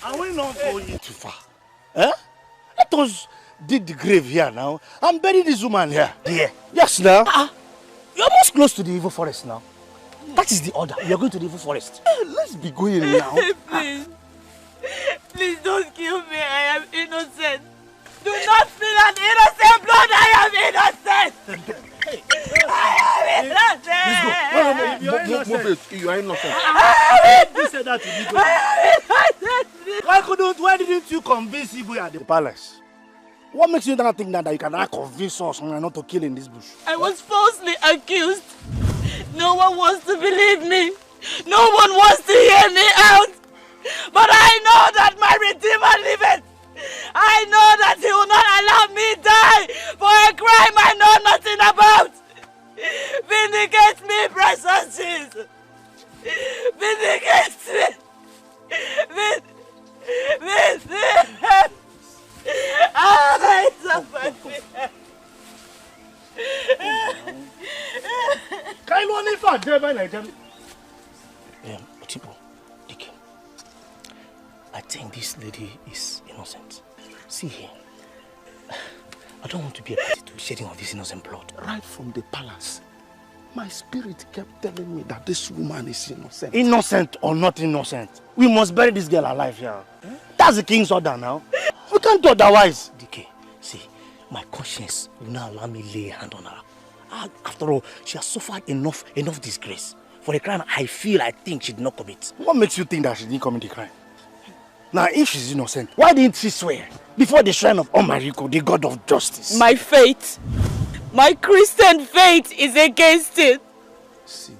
Are we not going too far? Eh? Let us dig the grave here now and bury this woman here. Here? Yes, now. You're almost close to the evil forest now. That is the order. You're going to the evil forest. Let's be going now. Please. Please don't kill me. I am innocent. Do not feel an innocent blood. I am innocent. I am innocent. Move it. You are innocent. Who said that to me? Why didn't you convince Igwe at the palace? What makes you think that you cannot convince us not to kill in this bush? I was falsely accused. No one wants to believe me. No one wants to hear me out. But I know that my Redeemer liveth. I know that he will not allow me die for a crime I know nothing about. Vindicate me, precious Jesus. Vindicate me. I suffered. Can you only find them like them? Otipo, Dikeh, think this lady is innocent. See here, I don't want to be a party to shedding of this innocent blood. Right from the palace, my spirit kept telling me that this woman is innocent. Innocent or not innocent, we must bury this girl alive here. That's the king's order now. We can't do otherwise. Dikeh, see, my conscience will not allow me lay a hand on her. After all, she has suffered enough disgrace for a crime I think she did not commit. What makes you think that she didn't commit the crime? Now, if she's innocent, why didn't she swear before the shrine of Omariko, the god of justice? My faith, my Christian faith is against it. See,